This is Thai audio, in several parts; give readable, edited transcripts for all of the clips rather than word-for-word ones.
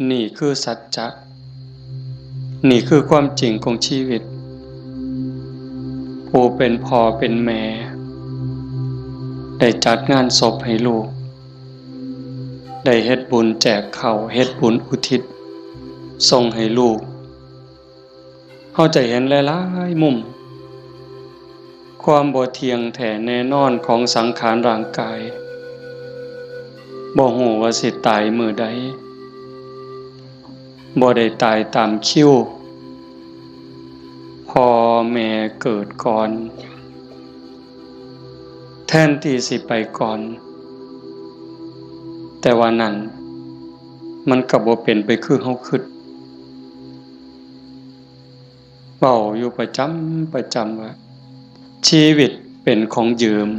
นี่คือสัจจะนี่คือความจริงของชีวิตผู้เป็นพ่อเป็นแม่ได้จัดงานศพให้ลูกได้เฮ็ดบุญแจกข้าวเฮ็ดบุญอุทิศส่งให้ลูกเฮาจะเห็นหลายๆมุมความบ่เที่ยงแท้แน่นอนของสังขารร่างกายบ่ฮู้ว่าสิตายมื้อใดบ่ได้ตายตามคิวพ่อแม่เกิดก่อนแทนที่สิไปก่อนแต่ว่านั้นมันก็บ่เป็นไปคือเฮาคิดเว้าอยู่ประจำว่าชีวิตเป็นของยืม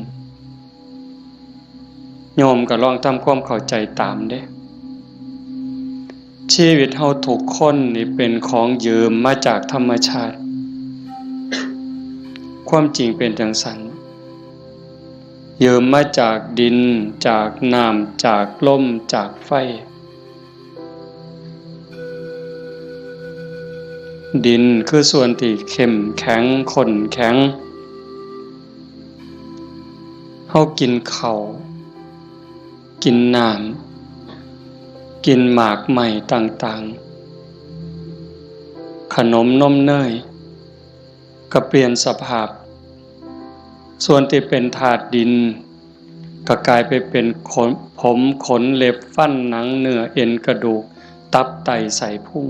โยมก็ลองทำความเข้าใจตามเด้ชีวิตเฮาทุกคนนี่เป็นของยืมมาจากธรรมชาติความจริงเป็นจังซั่นยืมมาจากดินจากน้ำจากลมจากไฟดินคือส่วนที่เข้มแข็งข้นแข็งเฮากินข้าวกินน้ำกินหมากใหม่ต่างๆขนมนมเนยก็เปลี่ยนสภาพส่วนที่เป็นธาตุดินก็กลายไปเป็นผมขนเล็บฟันหนังเนื้อเอ็นกระดูกตับไตไส้พุง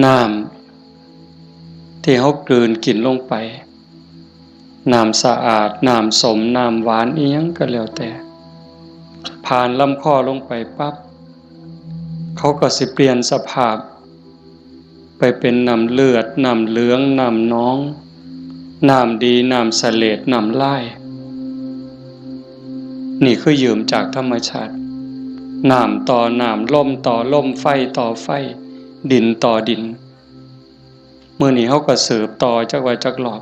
น้ำที่เฮากลืนกินลงไปน้ำสะอาดน้ำสมน้ำหวานอีหยังก็แล้วแต่ผ่านลำคอลงไปปั๊บเขาก็สิเปลี่ยนสภาพไปเป็นน้ำเลือดน้ำเหลืองน้ำน้องน้ำดีน้ำเสลดน้ำลายนี่คือยืมจากธรรมชาติน้ำต่อน้ำลมต่อลมไฟต่อไฟดินต่อดินมื้อนี้เฮาก็สืบต่อจักว่าจักรอบ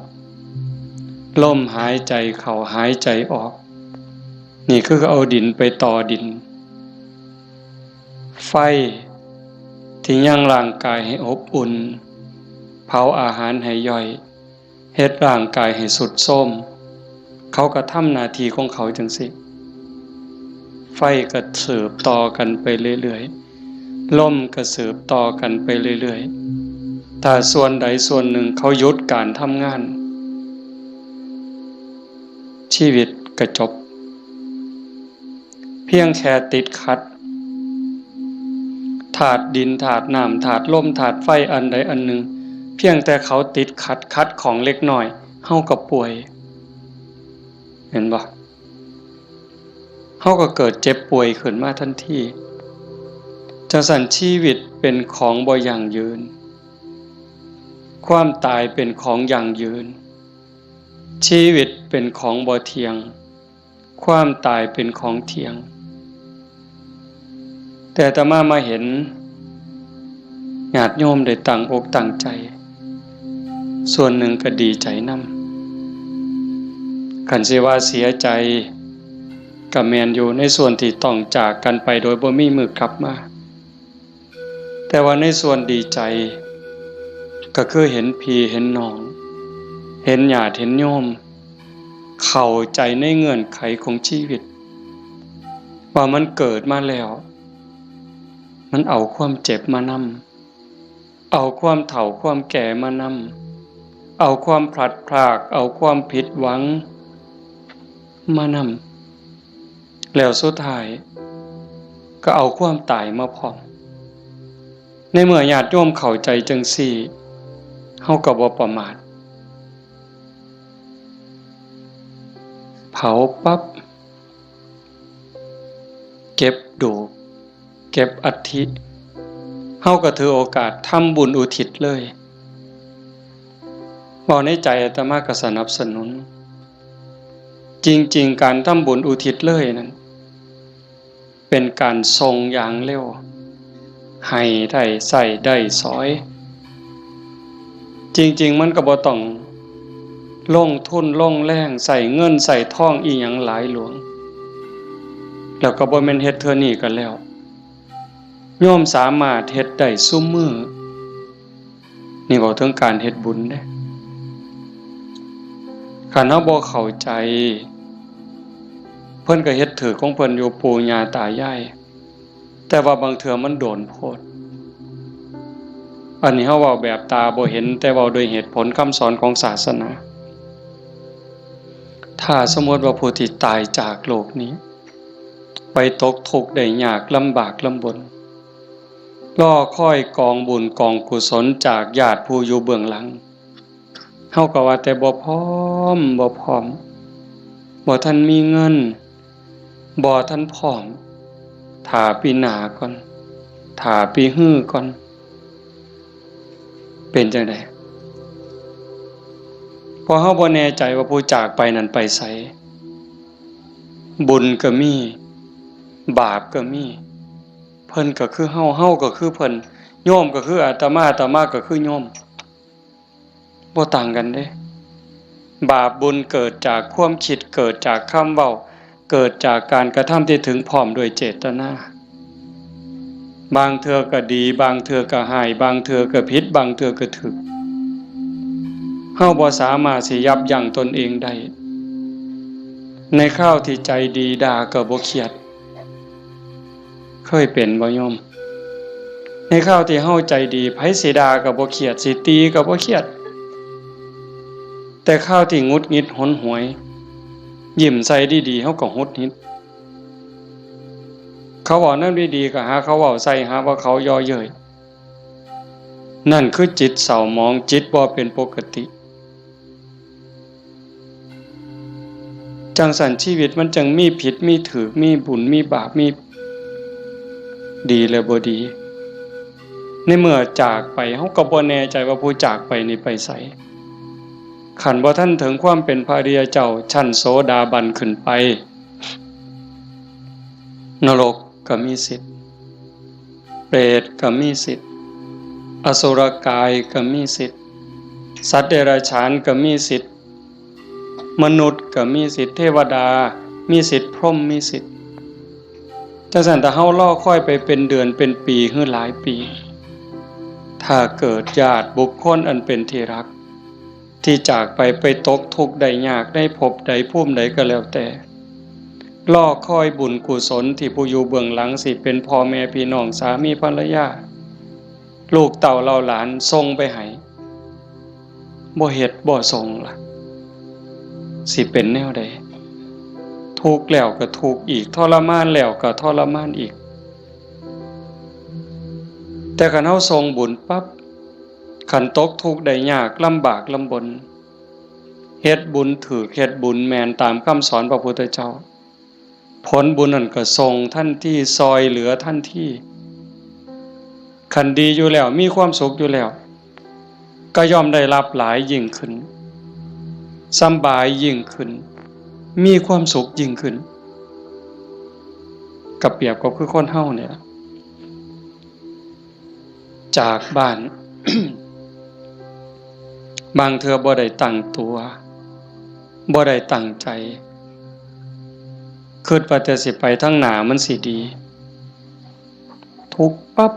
ลมหายใจเข้าหายใจออกนี่คือเอาดินไปต่อดินไฟที่ยังร่างกายให้อบอุ่นเผาอาหารให้ย่อยเฮ็ดร่างกายให้สุดโทรมเขาก็ทำหน้าที่ของเขาจังซี่ไฟก็สืบต่อกันไปเรื่อยๆลมก็สืบต่อกันไปเรื่อยๆถ้าส่วนใดส่วนหนึ่งเขาหยุดการทำงานชีวิตก็จบเพียงแค่ติดขัดธาตุดินธาตุน้ำธาตุลมธาตุไฟอันใดอันหนึ่งเพียงแต่เขาติดขัดของเล็กน้อยเฮาก็ป่วยเห็นบ่เฮาก็เกิดเจ็บป่วยขึ้นมาทันทีจังซั่นชีวิตเป็นของบ่ยั่งยืนความตายเป็นของยั่งยืนชีวิตเป็นของบ่เที่ยงความตายเป็นของเที่ยงแต่อาตมาเห็นญาติโยมได้ตั้งอกตั้งใจส่วนหนึ่งก็ดีใจนำคันสิว่าเสียใจก็แม่นอยู่ในส่วนที่ต้องจากกันไปโดยบ่มีมื้อกลับมาแต่ว่าในส่วนดีใจก็คือเห็นพี่เห็นน้องเห็นญาติเห็นโยมเข้าใจในเงื่อนไขของชีวิตว่ามันเกิดมาแล้วมันเอาความเจ็บมานำเอาความเฒ่าความแก่มานำเอาความพลัดพรากเอาความผิดหวังมานำแล้วสุดท้ายก็เอาความตายมาพร้อมในเมื่อญาติโยมเข้าใจจังซี่เฮาก็บ่ประมาทเผาปั๊บเก็บดูกเก็บอัฐิเฮาก็ถือโอกาสทำบุญอุทิศเลยบ่ในใจอาตมาก็สนับสนุนจริงๆการทำบุญอุทิศเลยนั้นเป็นการทรงอย่างเร็วให้ได้ใส่ได้สอยจริงๆมันก็บ่ต้องลงทุนลงแรงใส่เงินใส่ทองอีหยังหลายหลวง แล้วก็บ่แม่นเฮ็ดเทื่อนี้กันแล้วโยมสามารถเฮ็ดได้ซุมื้อนี่เว้าถึงการเฮ็ดบุญเด้คันเฮาบ่เข้าใจเพิ่นก็เฮ็ดถือของเพิ่นอยู่ปู่ย่าตายายแต่ว่าบางเทื่อมันโดนโพดอันนี้เฮาเว้าแบบตาบ่เห็นแต่เว้าด้วยเหตุผลคำสอนของศาสนาถ้าสมมติว่าผู้ที่ตายจากโลกนี้ไปตกทุกข์ได้ยากลำบากลำบนรอคอยกองบุญกองกุศลจากญาติผู้อยู่เบื้องหลังเฮาก็ว่าแต่บ่พร้อมบ่ทันมีเงินบ่ทันพร้อมถ้าปีหน้าก่อนถ้าปีฮื้อก่อนเป็นจังได๋เพราะเฮาบ่แน่ใจว่าผู้จากไปนั้นไปไสบุญก็มีบาปก็มีเพิ่นก็คือเฮาก็คือเพิ่นโยมก็คืออาตมาก็คือโยมบ่ต่างกันเด้บาปบุญเกิดจากความคิดเกิดจากคำเว้าเกิดจากการกระทำที่ถึงพร้อมด้วยเจตนาบางเทื่อก็ดีบางเทื่อก็ร้ายบางเทื่อก็ผิดบางเทื่อก็ถูกเฮาบ่สามารถสิยับยั้งตนเองได้ในคราวที่ใจดีด่าก็บ่เครียดเคยเป็นบ่โยมในคราวที่เฮาใจดีไผสิด่าก็บ่เครียดสิตีก็บ่เครียดแต่คราวที่หงุดหงิดหนหวยยิ้มใส่ดีๆเฮาก็หงุดหงิดเขาเว้านำดีๆก็หาเขาเว้าใส่หาว่าเขาย่อเย้ยนั่นคือจิตเศร้าหมองจิตบ่เป็นปกติจังสันชีวิตมันจังมีผิดมีถูกมีบุญมีบาปมีดีและบ่ดีในเมื่อจากไปเฮาก็บ่แน่ใจว่าผู้จากไปนี่ไปไสขันบ่ทันถึงความเป็นพระอริยเจ้าชั้นโสดาบันขึ้นไปนรกก็มีสิทธิ์เปรตก็มีสิทธิ์อสุรกายก็มีสิทธิ์สัตว์เดรัจฉานก็มีสิทธิ์มนุษย์ก็มีสิทธิ์เทวดามีสิทธิ์พรหมมีสิทธิ์จังซั่นถ้าเฮารอคอยไปเป็นเดือนเป็นปีหรือหลายปีถ้าเกิดญาติบุคคลอันเป็นที่รักที่จากไปตกทุกข์ได้ยากได้พบใดภูมิใดก็แล้วแต่รอคอยบุญกุศลที่ผู้อยู่เบื้องหลังสิเป็นพ่อแม่พี่น้องสามีภรรยาลูกเต่าเราหลานส่งไปให้บ่เฮ็ดบ่ส่งล่ะสิเป็นแนวใดทุกข์แล้วก็ทุกข์อีกทรมานแล้วก็ทรมานอีกแต่คันเฮาส่งบุญปั๊บคันตกทุกข์ได้ยากลำบากลำบนเฮ็ดบุญถูกเฮ็ดบุญแม่นตามคำสอนพระพุทธเจ้าผลบุญนั่นก็ส่งทันทีซอยเหลือทันทีคันดีอยู่แล้วมีความสุขอยู่แล้วก็ย่อมได้รับหลายยิ่งขึ้นสำบายยิ่งขึ้นมีความสุขยิ่งขึ้นกับเปรียบกับคือคนเฮาเนี่ยจากบ้าน บางเทื่อบ่ได้ตั้งตัวบ่ได้ตั้งใจคิดว่าแต่สิไปทางหน้ามันสิดีทุกข์ปั๊บ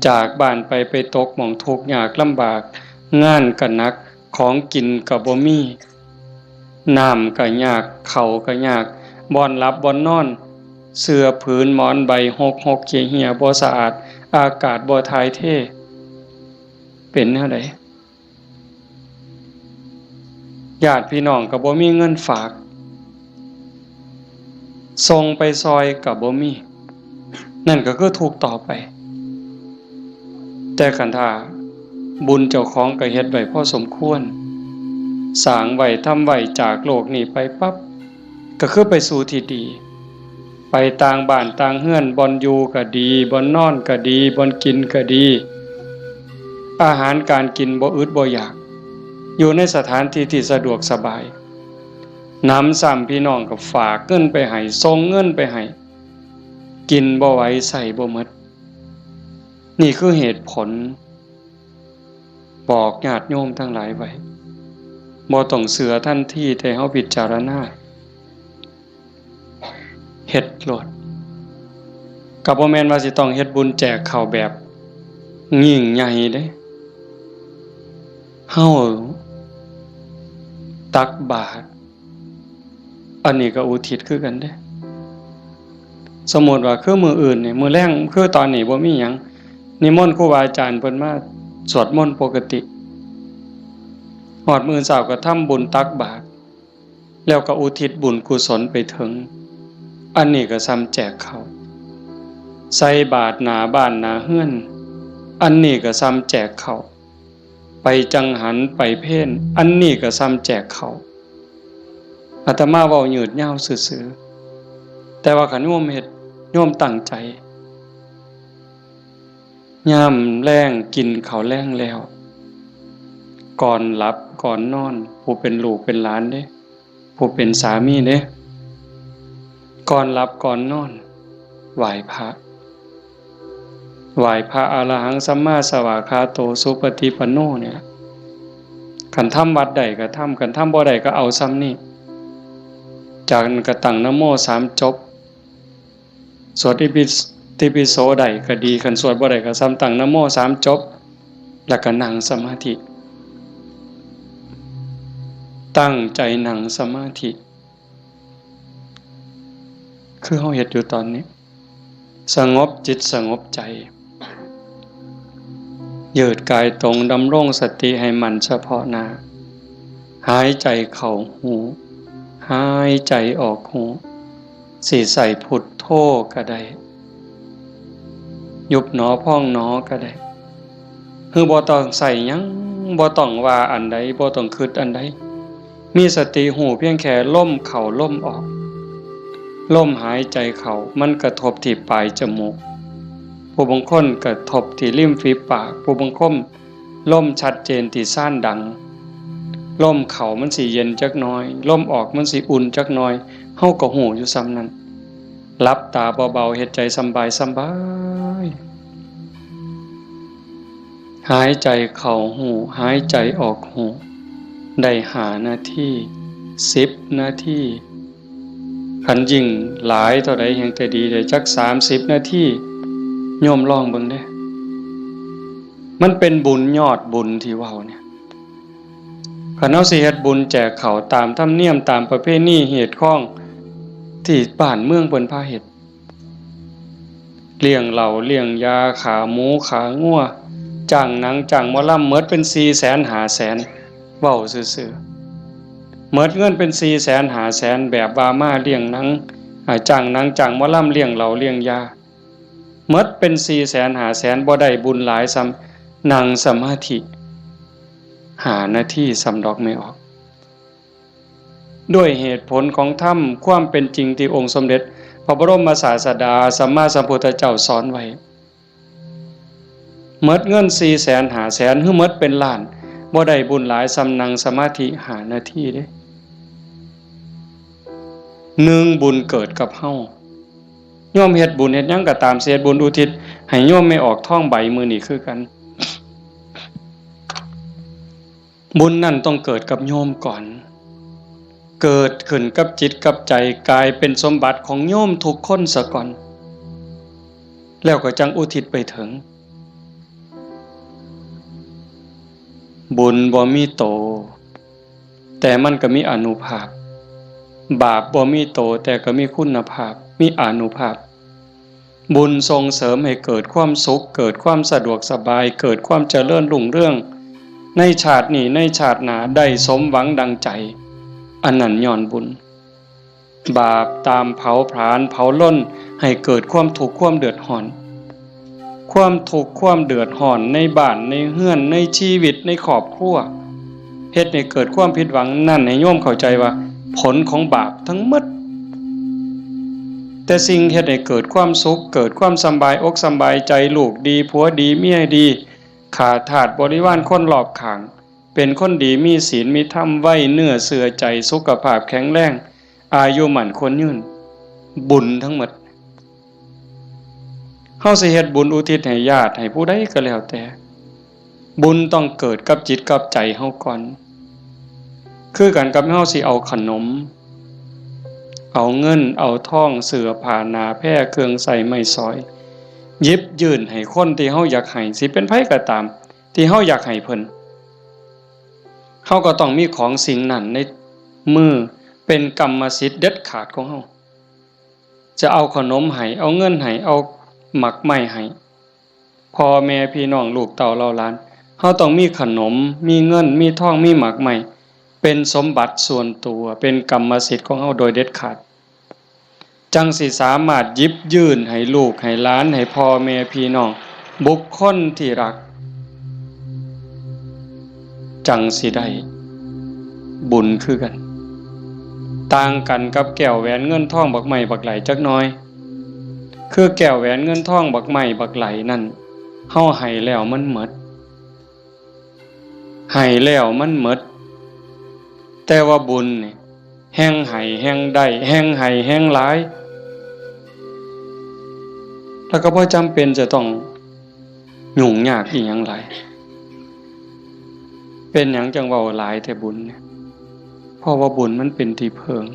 จากบ้านไปตกหม้องทุกข์ยากลำบากงานก็หนักของกินก็บ่มีน้ำก็ยากข้าวก็ยากบ่อนหลับบ่อนนอนเสื้อผืนหมอนใบหกเหี่ยบ่สะอาดอากาศบ่ถ่ายเทเป็นแนวใดญาติพี่น้องก็บ่มีเงินฝากส่งไปซอยก็บ่มีนั่นก็คือทุกข์ต่อไปแต่คันถ้าบุญเจ้าของก็เฮ็ดไว้พอสมควรสร้างไว้ทำไว้จากโลกนี้ไปปั๊บก็คือไปสู่ที่ดีไปต่างบ้านต่างเฮือนบ่อนอยู่ก็ดีบ่อนนอนก็ดีบ่อนกินก็ดีอาหารการกินบ่อึดบ่อยากอยู่ในสถานที่ที่สะดวกสบายน้ำซ้ำพี่น้องก็ฝากเงินไปให้ส่งเงินไปให้กินบ่ไหวใส่บ่หมดนี่คือเหตุผลบอกญาติโยมทั้งหลายไว้บ่ต้องเสือทันทีแต่เฮาพิจารณา เฮ็ดโลดก็บ่แม่นว่าสิต้องเฮ็ดบุญแจกข้าวแบบยิ่งใหญ่เด้เฮาตักบาตรอันนี้ก็อุทิศคือกันเด้สมมุติว่าคือมื้ออื่นนี่มื้อแลงคือตอนนี้บ่มีหยังนิมนต์ครูบาอาจารย์เพิ่นมาสวดมนต์ปกติฮอดมื้อเช้าก็ทำบุญตักบาตรแล้วก็อุทิศบุญกุศลไปถึงอันนี้ก็ซ้ำแจกข้าวใส่บาตรหน้าบ้านหน้าเฮือนอันนี้ก็ซ้ำแจกข้าวไปจังหันไปเพ่นอันนี้ก็ซ้ำแจกข้าวอาตมาเว้ายืดยาวซื่อๆแต่ว่าคันโยมเฮ็ดโยมตั้งใจยามแลงกินข้าวแลงแล้วก่อนหลับก่อนนอนผู้เป็นลูกเป็นหลานเด้ผู้เป็นสามีเด้ก่อนหลับก่อนนอนไหว้พระอรหังสัมมาสวากขาโตสุปฏิปันโนเนี่ยคันทำวัดใดก็ทำคันทำบ่ใดก็เอาซ้ำนี่จากนั้นก็ตั้งนะโม3จบสวดอิติปิโสใดก็ดีคันสวดบ่ใดก็ซ้ำตั้งนะโม3จบแล้วก็นั่งสมาธิตั้งใจนั่งสมาธิคือเฮาเฮ็ดอยู่ตอนนี้สงบจิตสงบใจยืดกายตรงดำรงสติให้มันเฉพาะหน้าหายใจเข้าหูหายใจออกหูสิใส่พุทโธก็ได้ยุบหนอพองหนอก็ได้คือบ่ต้องใส่หยังบ่ต้องว่าอันใดบ่ต้องคิดอันใดมีสติหูเพียงแค่ลมเข้าลมออกลมหายใจเข้ามันกระทบที่ปลายจมูกผู้บางคนกระทบที่ริมฝีปากผู้บางคนลมชัดเจนที่ซ่านดังลมเข้ามันสิเย็นจักหน่อยลมออกมันสิอุ่นจักหน่อยเฮาก็หูอยู่ซ้ำนั้นหลับตาเบาๆเฮ็ดใจสบายหายใจเข้าหูหายใจออกหูได้5 นาที10 นาทีคันยิ่งหลายเท่าใดแห่งแต่ดีได้จัก30 นาทีโยมลองเบิ่งเด้มันเป็นบุญยอดบุญที่เว้าเนี่ยคันเฮาสิเฮ็ดบุญแจกข้าวตามธรรมเนียมตามประเพณีเหตุข้องที่บ้านเมืองเพิ่นพาเฮ็ดเลี้ยงเหล้าเลี้ยงยาขาหมูขางัวจ้างหนังจ้างหมอลำหมดเป็น 400,000 500,000เว้าซื่อๆหมดเงินเป็น 400,000 500,000แบบว่ามาเลี้ยงหนังจ้างหนังจ้างหมอลำเลี้ยงเหล้าเลี้ยงยาหมดเป็น 400,000 500,000บ่ได้บุญหลายซ้ำนั่งสมาธิ5 นาทีสำดอกไม่ออกด้วยเหตุผลของธรรมความเป็นจริงที่องค์สมเด็จพระบรมศาสดาสัมมาสัมพุทธเจ้าสอนไว้หมดเงิน 400,000 500,000 หรือหมดเป็นล้านบ่ได้บุญหลายซ้ำนั่งสมาธิ5 นาทีเด้1บุญเกิดกับเฮาโยมเฮ็ดบุญเฮ็ดหยังก็ตามเสียบุญอุทิศให้โยมไม่ออกท้องใบมื้อนี้คือกันบุญนั่นต้องเกิดกับโยมก่อนเกิดขึ้นกับจิตกับใจกลายเป็นสมบัติของโยมทุกคนซะก่อนแล้วก็จังอุทิศไปถึงบุญบ่มีโตแต่มันก็มีอานุภาพบาปบ่มีโตแต่ก็มีคุณภาพมีอานุภาพบุญส่งเสริมให้เกิดความสุขเกิดความสะดวกสบายเกิดความเจริญรุ่งเรืองในชาตินี้ในชาติหน้าได้สมหวังดังใจอันนั้นย้อนบุญบาปตามเผาผลาญเผาล้นให้เกิดความทุกข์ความเดือดร้อนความทุกข์ความเดือดร้อนในบ้านในเฮือนในชีวิตในครอบครัวเฮ็ดให้เกิดความผิดหวังนั่นให้โยมเข้าใจว่าผลของบาปทั้งหมดแต่สิ่งเฮ็ดให้เกิดความสุขเกิดความสำบายอกสำบายใจลูกดีผัวดีเมียดีขาทาสบริวารคนรอบข้างเป็นคนดีมีศีลมีธรรมไว้เนื้อเสื่อใจสุขภาพแข็งแรงอายุมั่นคนยืนบุญทั้งหมดเฮาสิเฮ็ดบุญอุทิศให้ญาติให้ผู้ใดก็แล้วแต่บุญต้องเกิดกับจิตกับใจเฮาก่อนคือกันกับเฮาสิเอาขนม เอาเงินเอาทองเสื้อผ้าหนาแพร่เครื่องใส่ไม้สอยหยิบยื่นให้คนที่เฮาอยากให้สิเป็นไผก็ตามที่เฮาอยากให้เพิ่นเฮาก็ต้องมีของสิ่งนั้นในมือเป็นกรรมสิทธิ์เด็ดขาดของเฮาจะเอาขนมให้เอาเงินให้เอาหมักไม้ให้พ่อแม่พี่น้องลูกเต้าเราหลานเฮาต้องมีขนมมีเงินมีทองมีหมักไม้เป็นสมบัติส่วนตัวเป็นกรรมสิทธิ์ของเฮาโดยเด็ดขาดจังสิสามารถหยิบยื่นให้ลูกให้หลานให้พ่อแม่พี่น้องบุคคลที่รักจังสิได้บุญคือกันต่างกันกับแก้วแหวนเงินทองบักไม้บักไหลจักน้อยคือแก้วแหวนเงินทองบักไม้บักไหลนั่นเฮาให้แล้วมันหมดให้แล้วมันหมดแต่ว่าบุญนี่แห่งให้แห่งได้แห่งให้แห่งหลายแล้วก็บ่จำเป็นจะต้องยุ่งยากอีหยังหลายเป็นหยังจังเว้าหลายแต่บุญเนี่ยเพราะว่าบุญมันเป็นที่เพิง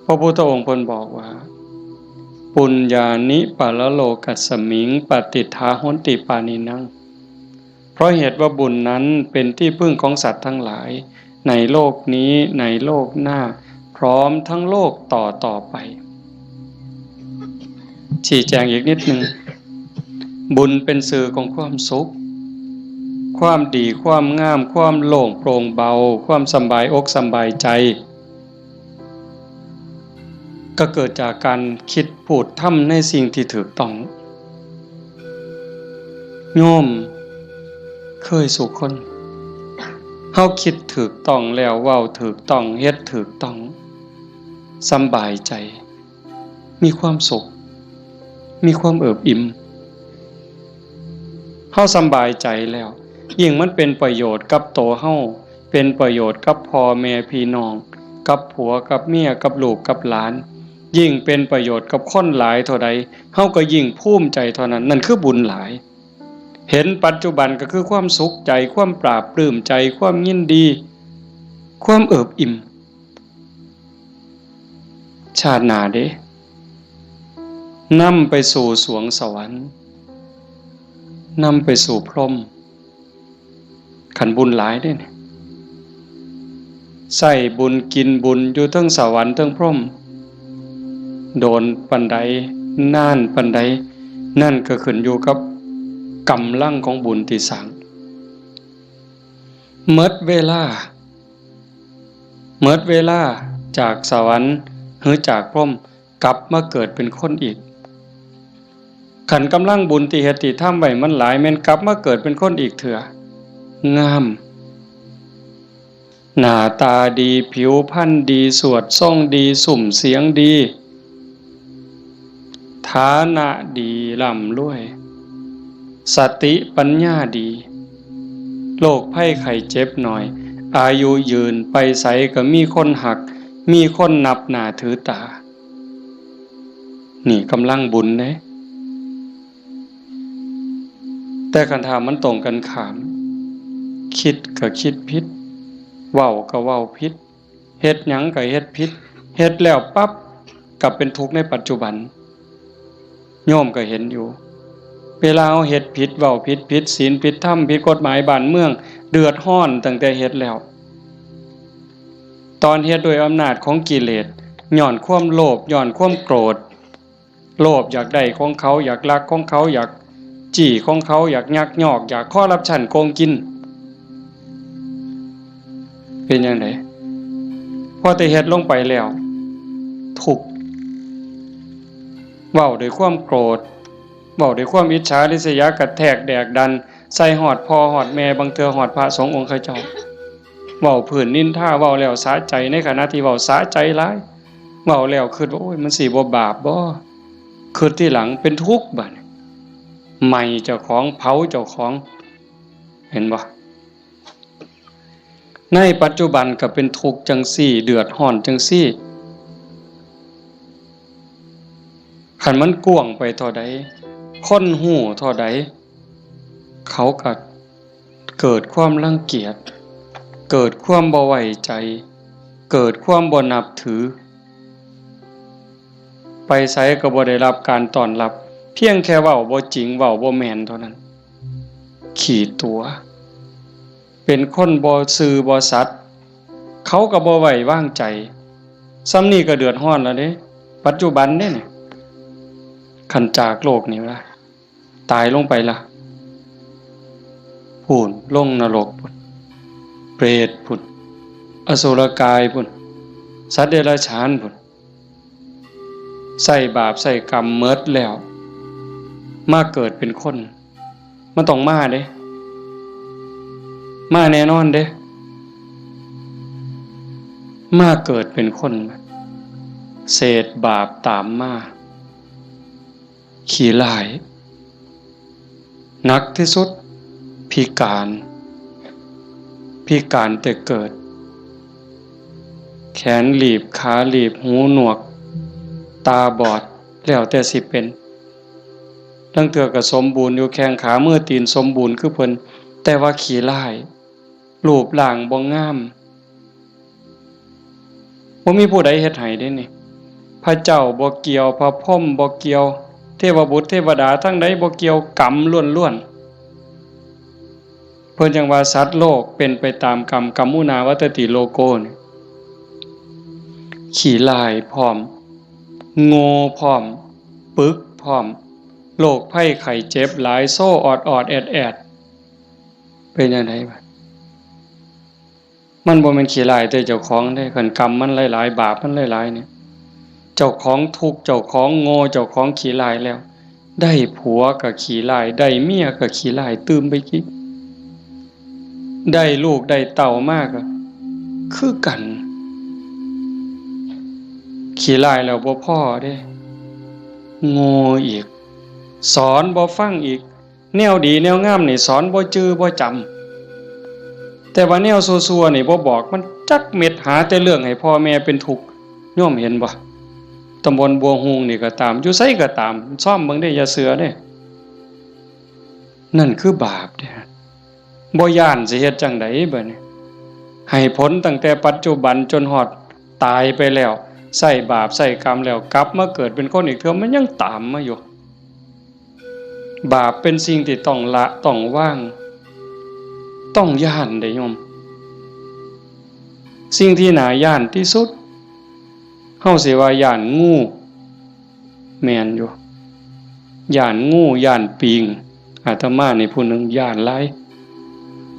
พระพุทธองค์เพิ่นบอกว่าปุญญานิปะละโลกัสสมิงปฏิทาโหนติปานินังเพราะเหตุว่าบุญนั้นเป็นที่พึ่งของสัตว์ทั้งหลายในโลกนี้ในโลกหน้าพร้อมทั้งโลกต่อไปชี้แจงอีกนิดนึงบุญเป็นสื่อของความสุขความดีความงามความโล่งโปร่งเบาความสบายอกสบายใจก็เกิดจากการคิดพูดทำในสิ่งที่ถูกต้องโยมเคยสุขคนเฮาคิดถูกต้องแล้วเว้าถูกต้องเฮ็ดถูกต้องสบายใจมีความสุขมีความเอิบอิ่มเฮาสบายใจแล้วยิ่งมันเป็นประโยชน์กับตัวเฮาเป็นประโยชน์กับพ่อแม่พี่น้องกับผัวกับเมียกับลูกกับหลานยิ่งเป็นประโยชน์กับคนหลายเท่าใดเฮาก็ยิ่งภูมิใจเท่านั้นนั่นคือบุญหลายเห็นปัจจุบันก็คือความสุขใจความปราบปลื้มใจความยินดีความเอิบอิ่มชาติหน้าเด้นำไปสู่สวงสวรรค์นำไปสู่พรหมขันบุญหลายได้เนี่ยใส่บุญกินบุญอยู่ทั้งสวรรค์ทั้งพรหมโดนปันใดน่านปันใดนั่นก็ขึ้นอยู่กับกำลังของบุญที่สร้างเมิดเวลาจากสวรรค์หรือจากพรหมกลับมาเกิดเป็นคนอีกขันกำลังบุญที่เฮ็ดที่ทำไว้มันหลายแม่นกลับมาเกิดเป็นคนอีกเถื่องามหน้าตาดีผิวพรรณดีสวดทรงดีสุ่มเสียงดีฐานะดีร่ำรวยสติปัญญาดีโรคภัยไข้เจ็บหน่อยอายุยืนไปไสก็มีคนหักมีคนนับหน้าถือตานี่กำลังบุญเด้แต่คันถามมันตรงกันข้ามคิดก็คิดผิดเว้าก็เว้าผิดเฮ็ดหยังก็เฮ็ดผิดเฮ็ดแล้วปั๊บกลับเป็นทุกข์ในปัจจุบันโยมก็เห็นอยู่เวลาเอาเฮ็ดผิดเว้าผิดศีลผิดธรรมผิดกฎหมายบ้านเมืองเดือดร้อนตั้งแต่เฮ็ดแล้วตอนเฮ็ดโดยอำนาจของกิเลสย้อนความโลภย้อนความโกรธโลภอยากได้ของเขาอยากลักของเขาอยากจี้ของเขาอยากยักยอกอยากคอร์รัปชันโกงกินเป็นจังได๋พอแต่เฮ็ดลงไปแล้วทุกข์เว้าด้วยความโกรธเว้าด้วยความอิจฉาริษยากระแทกแดกดันใส่หอดพ่อหอดแม่บางเทื่อหอดพระสงฆ์องค์ข้าเจ้าเว้าพื้นนินทาเว้าแล้วสะใจในขณะที่เว้าสะใจหลายเว้าแล้วคิดว่าโอ้ยมันสิบ่บาปบ่คิดที่หลังเป็นทุกข์บัดไหม้เจ้าของเผาเจ้าของเห็นบ่ในปัจจุบันก็เป็นทุกข์จังซี่เดือดร้อนจังซี่คันมันกว้างไปเท่าใดคนหู้เท่าใดเขาก็เกิดความรังเกียจเกิดความบ่ไว้ใจเกิดความบ่นับถือ ไปไสก็บ่ได้รับการต้อนรับเพียงแค่เว้าบ่จริงเว้าบ่แม่นเท่านั้นขี้ตัวเป็นคนบ่ซื่อบ่สัตย์เขาก็บ่ไว้วางใจซ้ำนี้ก็เดือดร้อนแล้วเด้ปัจจุบันเด้นี่คันจากโลกนี้ล่ะตายลงไปล่ะพูนลงนรกพุ่นเปรตพุ่นอสุรกายพุ่นสัตว์เดรัจฉานพุ่นใส่บาปใส่กรรมเมิดแล้วมาเกิดเป็นคนมันต้องมาเด้มาแน่นอนเด้มาเกิดเป็นคนเศษบาปตามมาขี้ร้ายหนักที่สุดพิการแต่เกิดแขนหลีบขาหลีบหูหนวกตาบอดแล้วแต่สิเป็นตั้งเถื่อก็สมบูรณ์อยู่แข้งขามือตีนสมบูรณ์คือเพิ่นแต่ว่าขี้ร้ายรูปร่างบ่งามบ่มีผู้ใดเฮ็ดให้เด้นี่พระเจ้าบ่เกี่ยวพระพรหมบ่เกี่ยวเทวบุตรเทวดาทั้งใดบ่เกี่ยวกรรมล้วนๆเพิ่นจังว่าสัตว์โลกเป็นไปตามกรรมกัมมุนาวัตติโลโกนี่ขี้ร้ายพร้อมโง่พร้อมปึกพร้อมโรคภัยไข้เจ็บหลายโซ่ออดแอดเป็นจังได๋บัดมันบ่แม่นขี้ร้ายแต่เจ้าของเด้คันกรรมมันหลายๆบาปมันหลายๆเนี่ยเจ้าของทุกข์เจ้าของโง่เจ้าของขี้ร้ายแล้วได้ผัวก็ขี้ร้ายได้เมียก็ขี้ร้ายตื่มไปกิได้ลูกได้เต้ามาก็คือกันขี้ร้ายแล้วบ่พอเด้โง่อีกสอนบ่ฟังอีกแนวดีแนวงามนี่สอนบ่จื้อบ่จำแต่ว่าแนวซั่วๆนี่บ่บอกมันจักเม็ดหาแต่เรื่องให้พ่อแม่เป็นทุกข์โยมเห็นบ่ตำบลบัวฮูงนี่ก็ตามอยู่ไสก็ตามซ่อมเบิ่งได้อย่าเสือเด้นั่นคือบาปเด้บ่ย้านสิเฮ็ดจังได๋บัดนี้ให้ผลตั้งแต่ปัจจุบันจนฮอดตายไปแล้วใส่บาปใส่กรรมแล้วกลับมาเกิดเป็นคนอีกเทื่อมันยังตามมาอยู่บาปเป็นสิ่งที่ต้องละต้องวางต้องย้านเด้โยมสิ่งที่น่าย้านที่สุดเฮาสิว่าย้านงูแม่นอยู่ย้านงูย้านปิงอาตมานี่ผู้หนึงย้านหลาย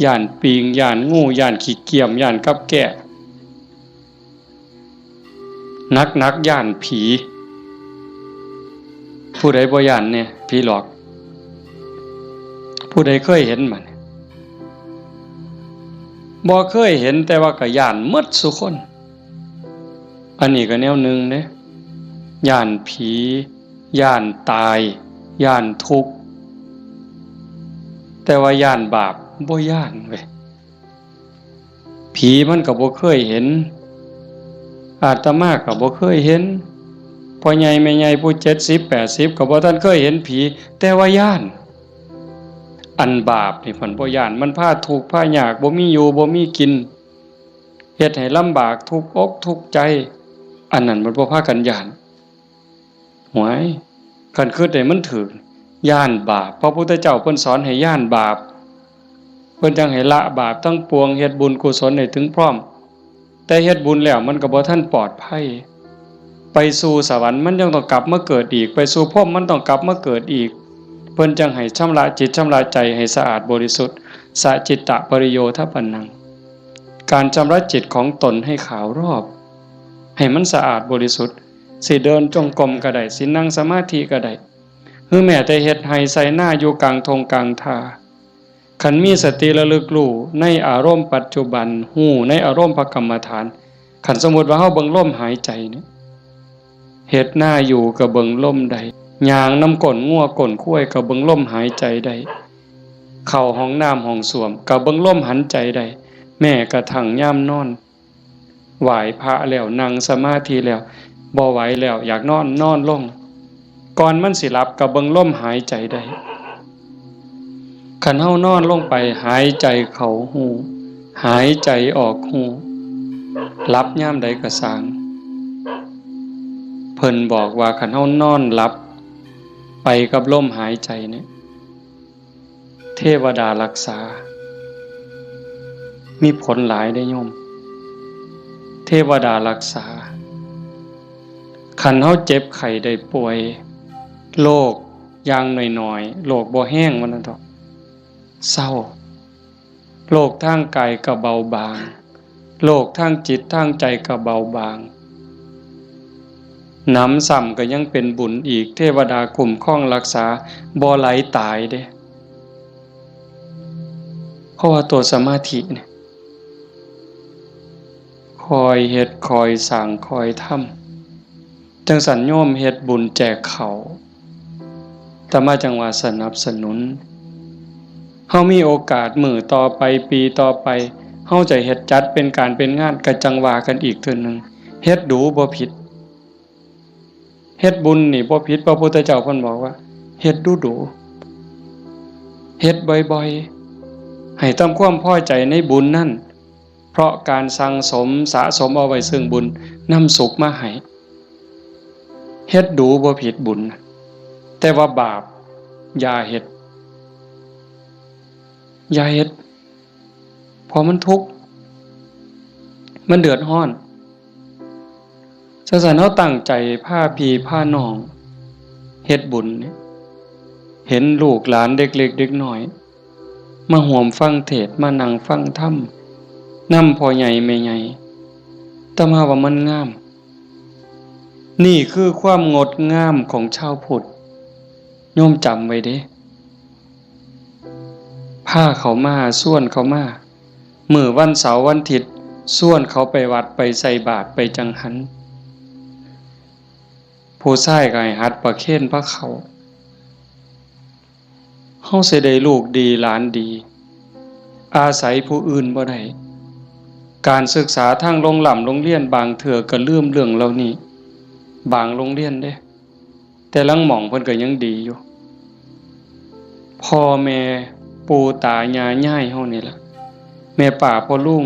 ย้านปิงย้านงูย้านขี้เกียจย้านกับแกะนักย้านผีผู้ใดบ่ย้านเนี่ยผีหลอกผู้ใดเคยเห็นมันบ่เคยเห็นแต่ว่าก็ย้านหมดซุคนอันนี้ก็แนวหนึงเด้ย้านผีย้านตายย้านทุกข์แต่ว่าย้านบาปบ่ย้านเว้ยผีมันก็บ่เคยเห็นอาตมาก็บ่เคยเห็นพ่อใหญ่แม่ใหญ่ผู้70 80ก็บ่ทันเคยเห็นผีแต่ว่าย้านอันบาปนี่เพิ่นบ่ย้านมันพาทุกข์พายากบ่มีอยู่บ่มีกินเฮ็ดให้ลำบากทุกข์อกทุกข์ใจอันนั้นมันบ่พากันย้านหวยคันคิดได้มันถูกย้านบาปพระพุทธเจ้าเพิ่นสอนให้ย้านบาปเพิ่นจังให้ละบาปทั้งปวงเฮ็ดบุญกุศลให้ถึงพร้อมแต่เฮ็ดบุญแล้วมันก็บ่ทันปลอดภัยไปสู่สวรรค์มันยังต้องกลับมาเกิดอีกไปสู่พรหมมันต้องกลับมาเกิดอีกเพิ่นจังให้ชำระจิตชำระใจให้สะอาดบริสุทธิ์สะจิตตะปริโยทปันนังการชำระจิตของตนให้ขาวรอบให้มันสะอาดบริสุทธิ์สิเดินจงกรมก็ได้สินั่งสมาธิก็ได้หรือแม้แต่เฮ็ดให้ใส่หน้าอยู่กลางทงกลางทาคันมีสติระลึกรู้ในอารมณ์ปัจจุบันฮู้ในอารมณ์พระกรรมฐานคันสมมุติว่าเฮาเบิ่งลมหายใจนี่เฮ็ดหน้าอยู่ก็เบิ่งลมได้ย่างน้ำก้นงัวก้นข้วยก็เบิ่งลมหายใจได้เข้าห้องน้ำห้องส้วมก็เบิ่งลมหันใจได้แม้กระทั่งยามนอนไหว้พระแล้วนั่งสมาธิแล้วบ่ไหวแล้วอยากนอนลงก่อนมันสิหลับก็เบิ่งลมหายใจได้คันเฮานอนลงไปหายใจเข้าหูหายใจออกหูหลับยามใดก็สร้าง เพิ่นบอกว่าคันเฮานอนหลับไปกับลมหายใจเนี่ยเทวดารักษามีผลหลายได้โยมเทวดารักษาคันเฮาเจ็บไข้ได้ป่วยโรคอย่างน้อยๆโรคบ่แห้งมันนั่นเถาะเศร้าโรคทางกายก็เบาบางโรคทางจิตทางใจก็เบาบางน้ำซ้ำก็ยังเป็นบุญอีกเทวดาคุ้มครองรักษาบ่ไหลตายเด้เพราะว่าตัวสมาธิเนี่ยคอยเฮ็ดคอยสร้างคอยทำจังสันโยมเฮ็ดบุญแจกเขาแต่มาจังว่าสนับสนุนเฮามีโอกาสมื้อต่อไปปีต่อไปเฮาจะเฮ็ดจัดเป็นการเป็นงานก็จังว่ากันอีกเทื่อนึงเฮ็ดดูบ่ผิดเฮ็ดบุญนี่บ่ผิดพระพุทธเจ้าเพิ่นบอกว่าเฮ็ดดูๆเฮ็ดบ่อยๆให้ทำความพอใจในบุญนั่นเพราะการสั่งสมสะสมเอาไว้ซึ่งบุญนำสุขมาให้เฮ็ดดูบ่ผิดบุญแต่ว่าบาปอย่าเฮ็ดเพราะมันทุกข์มันเดือดร้อนฉะนั้นเฮาตั้งใจพาพี่พาน้องเฮ็ดบุญเนี่ยเห็นลูกหลานเด็กเล็กเด็กน้อยมาร่วมฟังเทศน์มานั่งฟังธรรมนำพ่อใหญ่แม่ใหญ่แต่มาว่ามันงามนี่คือความงดงามของชาวพุทธโยมจำไว้เด้พาเขามาส่วนเขามามื้อวันเสาร์วันอาทิตย์ส่วนเขาไปวัดไปใส่บาตรไปจังหันผู้ชายก็ให้หัดประเคนพระเขาเฮาสิได้ลูกดีหลานดีอาศัยผู้อื่นบ่ได้การศึกษาทางโรงเรียนบางเทื่อก็ลืมเรื่องเหล่านี้บางโรงเรียนเด้แต่ลังหม่องเพิ่นก็ยังดีอยู่พ่อแม่ปู่ตายายย่ายเฮานี่ล่ะแม่ป้าพ่อลุง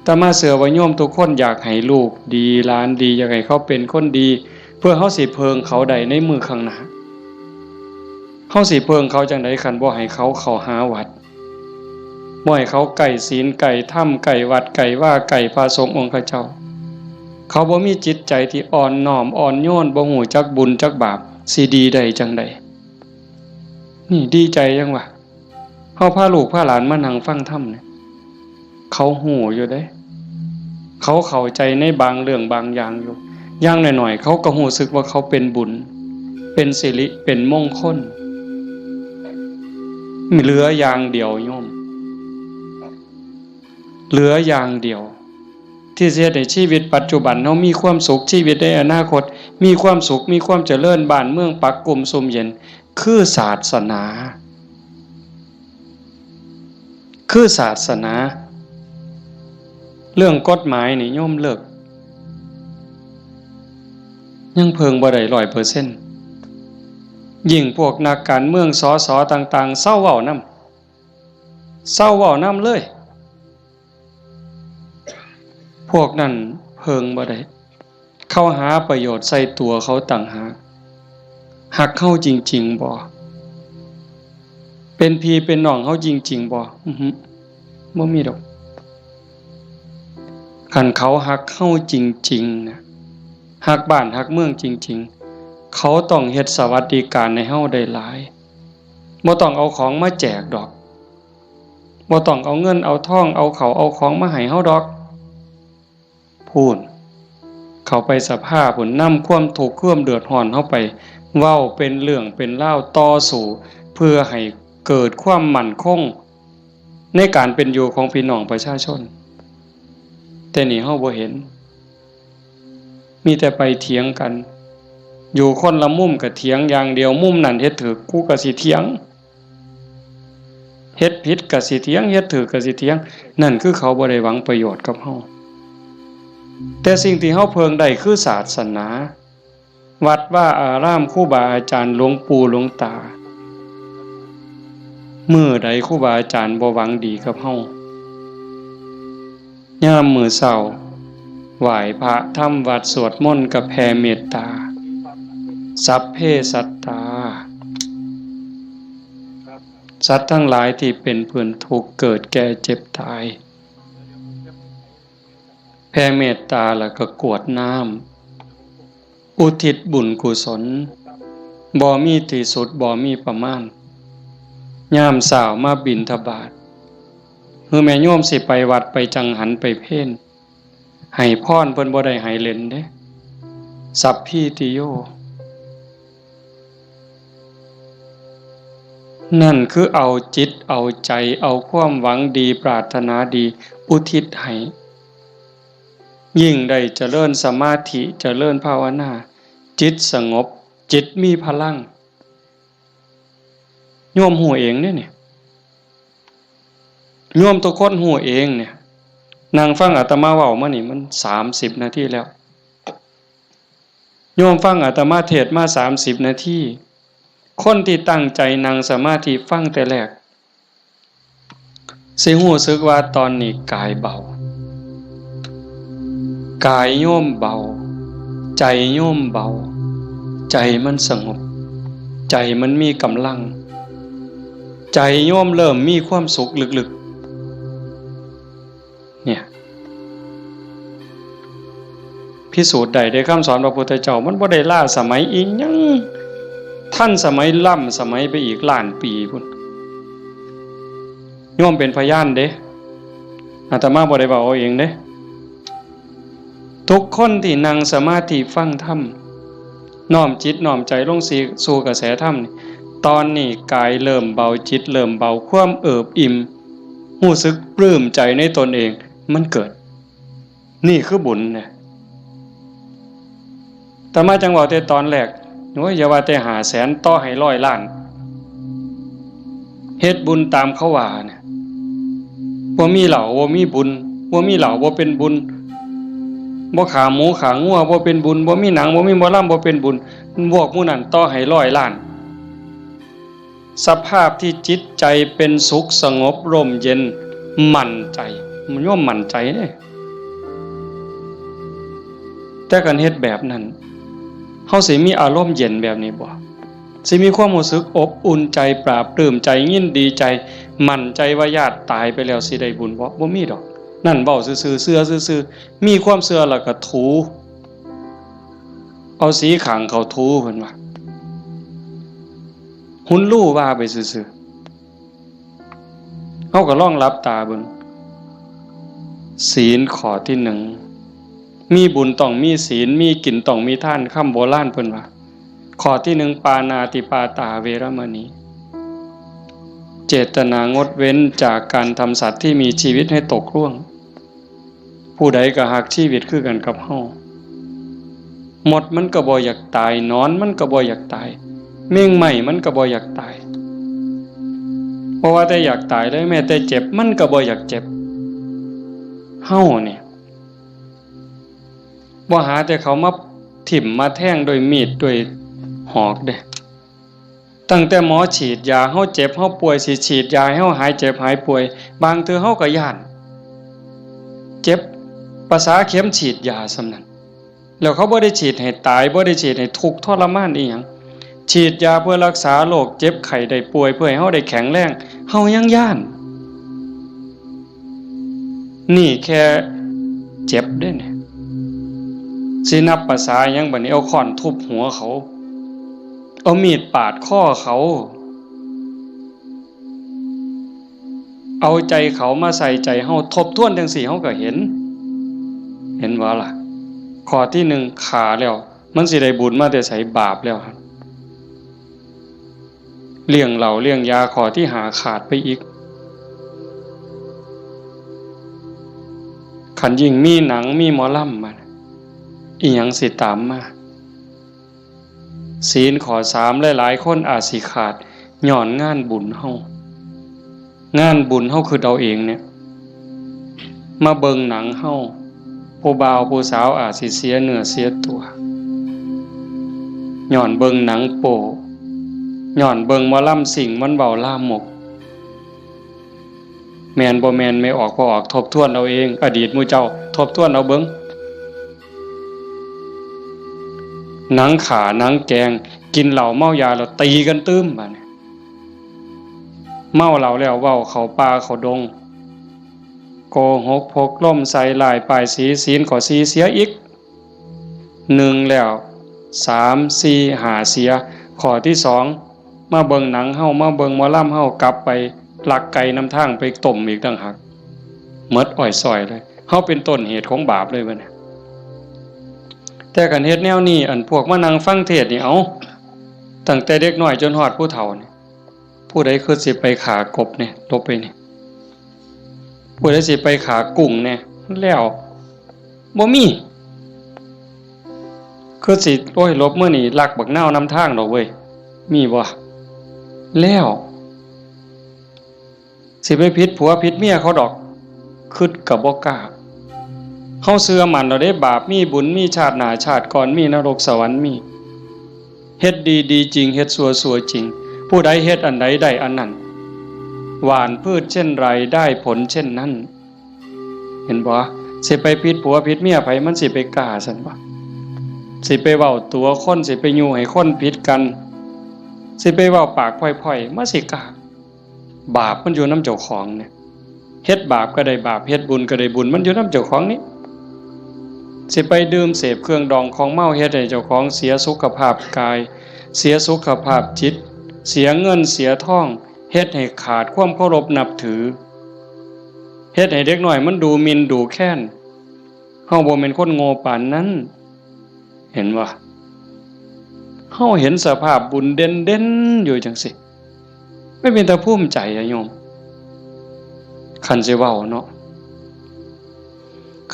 แต่มาเสือว่าโยมทุกคนอยากให้ลูกดีหลานดีอยากให้เขาเป็นคนดีเพื่อเฮาสิเพิงเขาได้ในมือข้างหน้าเฮาสิเพิงเขาจังได๋คันบ่ให้เขาเข้าหาวัดบ่ให้เขาไก่ศีลไก่ถ้ำไก่วัดไก่ว่าไก่พระสงฆ์องค์เจ้าเขาบ่มีจิตใจที่อ่อนน้อมอ่อนโยนบ่ฮู้จักบุญจักบาปสิดีได้จังได๋นี่ดีใจจังวะเฮาพาลูกพาหลานมานั่งฟังธรรมเนี่ยเขาฮู้อยู่เด้เขาเข้าใจในบางเรื่องบางอย่างอยู่อย่างน้อยๆเขาก็รู้สึกว่าเขาเป็นบุญเป็นสิริเป็นมงคลเหลืออย่างเดียวโยมเหลืออย่างเดียวที่จะให้ชีวิตปัจจุบันเฮามีความสุขชีวิตในอนาคตมีความสุขมีความเจริญบ้านเมืองปักกลุ่มสุมเย็นคือศาสนาเรื่องกฎหมายนี่โยมเลิกยังเพิงบ่ได้ 100% ยิ่งพวกนักการเมืองสสต่างๆเศร้าเว้านำเลยพวกนั้นเพิงบ่ได้เข้าหาประโยชน์ใส่ตัวเขาต่างหากหักเข้าจริงๆบ่เป็นพี่เป็นน้องเขาจริงๆบ่บ่มีดอกคันเขาหักเข้าจริงๆนะหักบ้านหักเมืองจริงๆเขาต้องเฮ็ดสวัสดิการให้เฮาได้หลายบ่ต้องเอาของมาแจกดอกบ่ต้องเอาเงินเอาทองเอาเขาเอาของมาให้เฮาดอกพูนเขาไปสภาพพุ่นนำความทุกข์ความเดือดร้อนเฮาไปเว้าเป็นเรื่องเป็นราวต่อสู้เพื่อให้เกิดความมั่นคงในการเป็นอยู่ของพี่น้องประชาชนแต่นี่เฮาบ่เห็นมีแต่ไปเถียงกันอยู่คนละมุมก็เถียงอย่างเดียวมุมนั้นเฮ็ดถูกกูก็สิเถียงเฮ็ดผิดก็สิเถียงเฮ็ดถูกก็สิเถียงนั่นคือเขาบ่ได้หวังประโยชน์กับเฮาแต่สิ่งที่เฮาเพิงได้คือศาสนาวัดว่าอารามครูบาอาจารย์หลวงปู่หลวงตามื้อใดครูบาอาจารย์บ่หวังดีกับเฮายามมื้อเช้า ไหว้พระทำวัดสวดมนต์กับแผ่เมตตาสัพเพสัตตาสัตว์ทั้งหลายที่เป็นเพื่อนทุกข์เกิดแก่เจ็บตายแผ่เมตตาแล้วก็กรวดน้ำอุทิศบุญกุศลบ่มีที่สุดบ่มีประมาณยามเช้ามาบิณฑบาตคือแม่โยมสิไปวัดไปจังหันไปเพ่นให้พรเพิ่นบ่ได้ให้เล่นเด้สัพพิติโยนั่นคือเอาจิตเอาใจเอาความหวังดีปรารถนาดีอุทิศให้ยิ่งได้เจริญสมาธิเจริญภาวนาจิตสงบจิตมีพลังโยมหูเองเนี่ยโยมทุกคนหูเองเนี่ยนั่งฟังอาตมาเว้ามานี่มัน30นาทีแล้วโยมฟังอาตมาเทศมา30นาทีคนที่ตั้งใจนั่งสมาธิฟังแต่แรกสิรู้สึกว่าตอนนี้กายเบากายโยมเบาใจโยมเบาใจมันสงบใจมันมีกำลังใจโยมเริ่มมีความสุขลึกๆเนี่ยพิสูจน์ได้คำสอนพระพุทธเจ้ามันบ่ได้ล้าสมัยอีกยังท่านสมัยล้ำสมัยไปอีกล้านปีพุ่นโยมเป็นพยานเด้อาตมาบ่ได้เว้าเอาเองเด้ทุกคนที่นั่งสมาธิฟังธรรมน้อมจิตน้อมใจลงสู่กระแสธรรมตอนนี้กายเริ่มเบาจิตเริ่มเบาความเอิบอิ่มรู้สึกปลื้มใจในตนเองมันเกิดนี่คือบุญเนี่ยแต่มาจังหวะแต่ตอนแรกโอ้ยอย่าว่าแต่500,000ต่อให้100 ล้านเฮ็ดบุญตามเขาว่าเนี่ยบ่มีเหล้าบ่มีบุญบ่มีเหล้าบ่เป็นบุญบ่ขาหมูขางัวบ่เป็นบุญบ่มีหนังบ่มีหมอลำบ่เป็นบุญพวกหมู่นั้นต่อให้100 ล้านสภาพที่จิตใจเป็นสุขสงบร่มเย็นมั่นใจมันย่อมมั่นใจเด้แต่การเฮ็ดแบบนั้นเฮาสิมีอารมณ์เย็นแบบนี้บ่สิมีความรู้สึกอบอุ่นใจปราบปลื้มใจยินดีใจมั่นใจว่าญาติตายไปแล้วสิได้บุญบ่มีดอกนั่นเว้าซื่อๆเชื่อซื่อๆมีความเชื่อแล้วก็ถูเอาสีขางเขาถูเพิ่นว่าหุ่นลู่ว่าไปซื่อๆเฮาก็ลองหลับตาเบิ่งศีลข้อที่1มีบุญต้องมีศีลมีกินต้องมีทานคำโบราณเพิ่นว่าข้อที่1ปานาติปาตาเวรมณีเจตนางดเว้นจากการทำสัตว์ที่มีชีวิตให้ตกล่วงผู้ใดก็หักชีวิตคือกันกับเฮาหมดมันก็บ่อยากตายนอนมันก็บ่อยากตายเม่งใหม่มันก็บ่อยากตายเพราะว่าแต่อยากตายเลยแม้แต่เจ็บมันก็บ่อยากเจ็บเฮาเนี่ยบ่หาแต่เขามาถิ่มมาแทงโดยมีดโดยหอกเด้ตั้งแต่หมอฉีดยาเฮาเจ็บเฮาป่วยสิฉีดยาให้เฮาหายเจ็บหายป่วยบางเทื่อเฮาก็ย้านเจ็บภาษาเข็มฉีดยาซำนั้นแล้วเขาบ่ได้ฉีดให้ตายบ่ได้ฉีดให้ทุกข์ทรมานอีหยังฉีดยาเพื่อรักษาโรคเจ็บไข้ได้ป่วยเพื่อให้เฮาได้แข็งแรงเฮายังย้านนี่แค่เจ็บเด้เนี่ยสินับภาษาหยังบัดนี้เอาค้อนทุบหัวเขาเอามีดปาดคอเขาเอาใจเขามาใส่ใจเฮาทบทวนจังซี่เฮาก็เห็นว่าล่ะข้อที่1ขาแล้วมันสิได้บุญมาแต่ไสบาปแล้วครับเลี้ยงเหล้าเลี้ยงยาข้อที่5ขาดไปอีกคันยิ่งมีหนังมีหมอลำมาอีหยังสิตามมาศีลข้อ3หลายๆคนอาจสิขาดย้อนงานบุญเฮางานบุญเฮาคือเอาเองเนี่ยมาเบิ่งหนังเฮาผู้บ่าวผู้สาวอาจสิเสียเนื้อเสียตัวย้อนเบิ่งหนังโป๊ย้อนเบิ่งหมอลำสิ่งมันเว้าลามกแม่นบ่แม่นไม่ออกบ่ออกทบทวนเอาเองอดีตหมู่เจ้าทบทวนเอาเบิ่ง หนังขาหนังแกงกินเหล้าเมายาแล้วตีกันตื้มบัดนี้เมาเหล้าแล้วเว้าเข้าป่าเข้าดงโกหกพกล่มใส่ลายป้ายสีศีลข้อ4เสียอีก1แล้ว3 4 5เสียข้อที่2มาเบิ่งหนังเฮามาเบิ่งหมอลำเฮากลับไปลักไก่นำทางไปต้มอีกต่างหากหมดอ้อยซอยเลยเฮาเป็นต้นเหตุของบาปเลยบัดนี้แต่กันเฮ็ดแนวนี้อันพวกมานั่งฟังเทศน์นี่เอาตั้งแต่เด็กน้อยจนฮอดผู้เฒ่านี่ผู้ใดคือสิไปขากบเนี่ยลบไปนี่ผู้ใดสิไปขากุ้งเนี่ยแล้วบ่มีคือสิโอ้ยลบมื้อนี้ลักบักนาวนำทางดอกเว้ยมีบ่แล้วสิไปผิดผัวผิดเมียเขาดอกคิดก็บ่กล้าเฮาเชื่อมั่นแล้วเด้บาปมีบุญมีชาติหน้าชาติก่อนมีนรกสวรรค์มีเฮ็ดดีดีจริงเฮ็ดชั่วจริงผู้ใดเฮ็ดอันใดได้อันนั้นหว่านพืชเช่นไรได้ผลเช่นนั้นเห็นบ่สิไปผิดผัวผิดเมียไผมันสิไปกล้าซั่นบ่สิไปเว้าตัวคนสิไปยู่ให้คนผิดกันสิไปเว้าปากพ่อยๆมาสิกล้าบาปมันอยู่นำเจ้าของเนี่ยเฮ็ดบาปก็ได้บาปเฮ็ดบุญก็ได้บุญมันอยู่นำเจ้าของนี่สิไปดื่มเสพเครื่องดองของเมาเฮ็ดให้เจ้าของเสียสุขภาพกายเสียสุขภาพจิตเสียเงินเสียทองเฮ็ดให้ขาดความเคารพนับถือเฮ็ดให้เด็กน้อยมันดูหมิ่นดูแค้นเฮาบ่แม่นคนโง่ปานนั้นเห็นบ่เฮาเห็นสภาพบุญเด่นๆอยู่จังซี่ไม่เป็นตาภูมิใจอะโยมคันสิเว้าเนาะ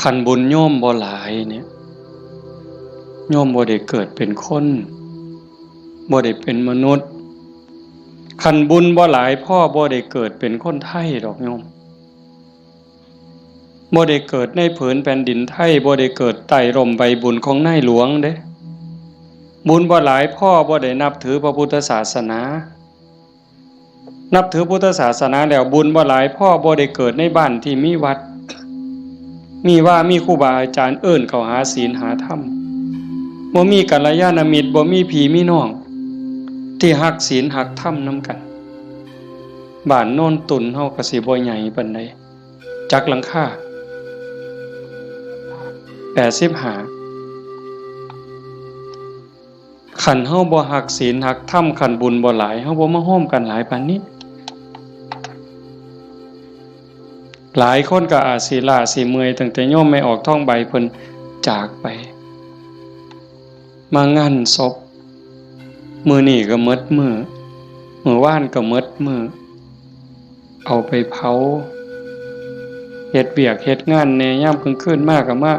คันบุญโยมบ่หลายเนี่ยโยมบ่ได้เกิดเป็นคนบ่ได้เป็นมนุษย์คันบุญบ่หลายพ่อบ่ได้เกิดเป็นคนไทยดอกโยมบ่ได้เกิดในผืนแผ่นดินไทยบ่ได้เกิดใต้ร่มใบบุญของนายหลวงเด้บุญบ่หลายพ่อบ่ได้นับถือพระพุทธศาสนานับถือพุทธศาสนาแล้วบุญบ่หลายพ่อบ่ได้เกิดในบ้านที่มีวัดมีว่ามีครูบาอาจารย์เอิ้นเข้าหาศีลหาธรรมบ่มีกัลยาณมิตรบ่มีพี่มีน้องที่ฮักศีลฮักธรรมนำกันบ้านโน่นตุนเฮาก็สิบ่ใหญ่ปานใดจักหลังคา85คันเฮาบ่ฮักศีลฮักธรรมคันบุญบ่หลายเฮาบ่มาโฮมกันหลายปานนี้หลายคนก็อาจสิล้าสิเมื่อยตั้งแต่โยมไม่ออกท้องใบเพิ่นจากไปมางานศพมื้อนี้ก็หมดมื้อวานก็หมดมื้อเอาไปเผาเฮ็ดเวียกเฮ็ดงานแน่ยามกลางคืนมาก็มา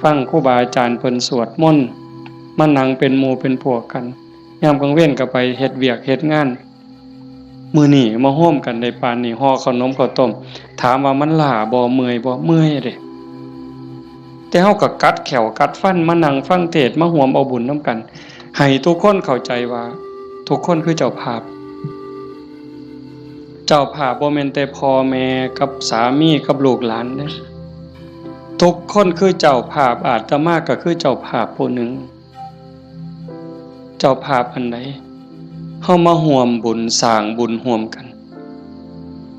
ฟังครูบาอาจารย์เพิ่นสวดมนต์มานั่งเป็นหมู่เป็นพวกกันยามกลางเว้นก็ไปเฮ็ดเวียกเฮ็ดงานมื้อนี้มาโฮมกันได้ปานนี้ห่อขนมข้าวต้มถามว่ามันล้าบ่เมื่อยบ่เมื่อยเด้แต่เฮาก็กัดแขวกัดฟันมานั่งฟังเทศน์มาร่วมเอาบุญนำกันให้ทุกคนเข้าใจว่าทุกคนคือเจ้าภาพบ่แม่นแต่พ่อแม่กับสามีกับลูกหลานเด้ทุกคนคือเจ้าภาพอาตมาก็คือเจ้าภาพผู้หนึ่งเจ้าภาพอันใดเฮามาร่วมบุญสร้างบุญร่วมกัน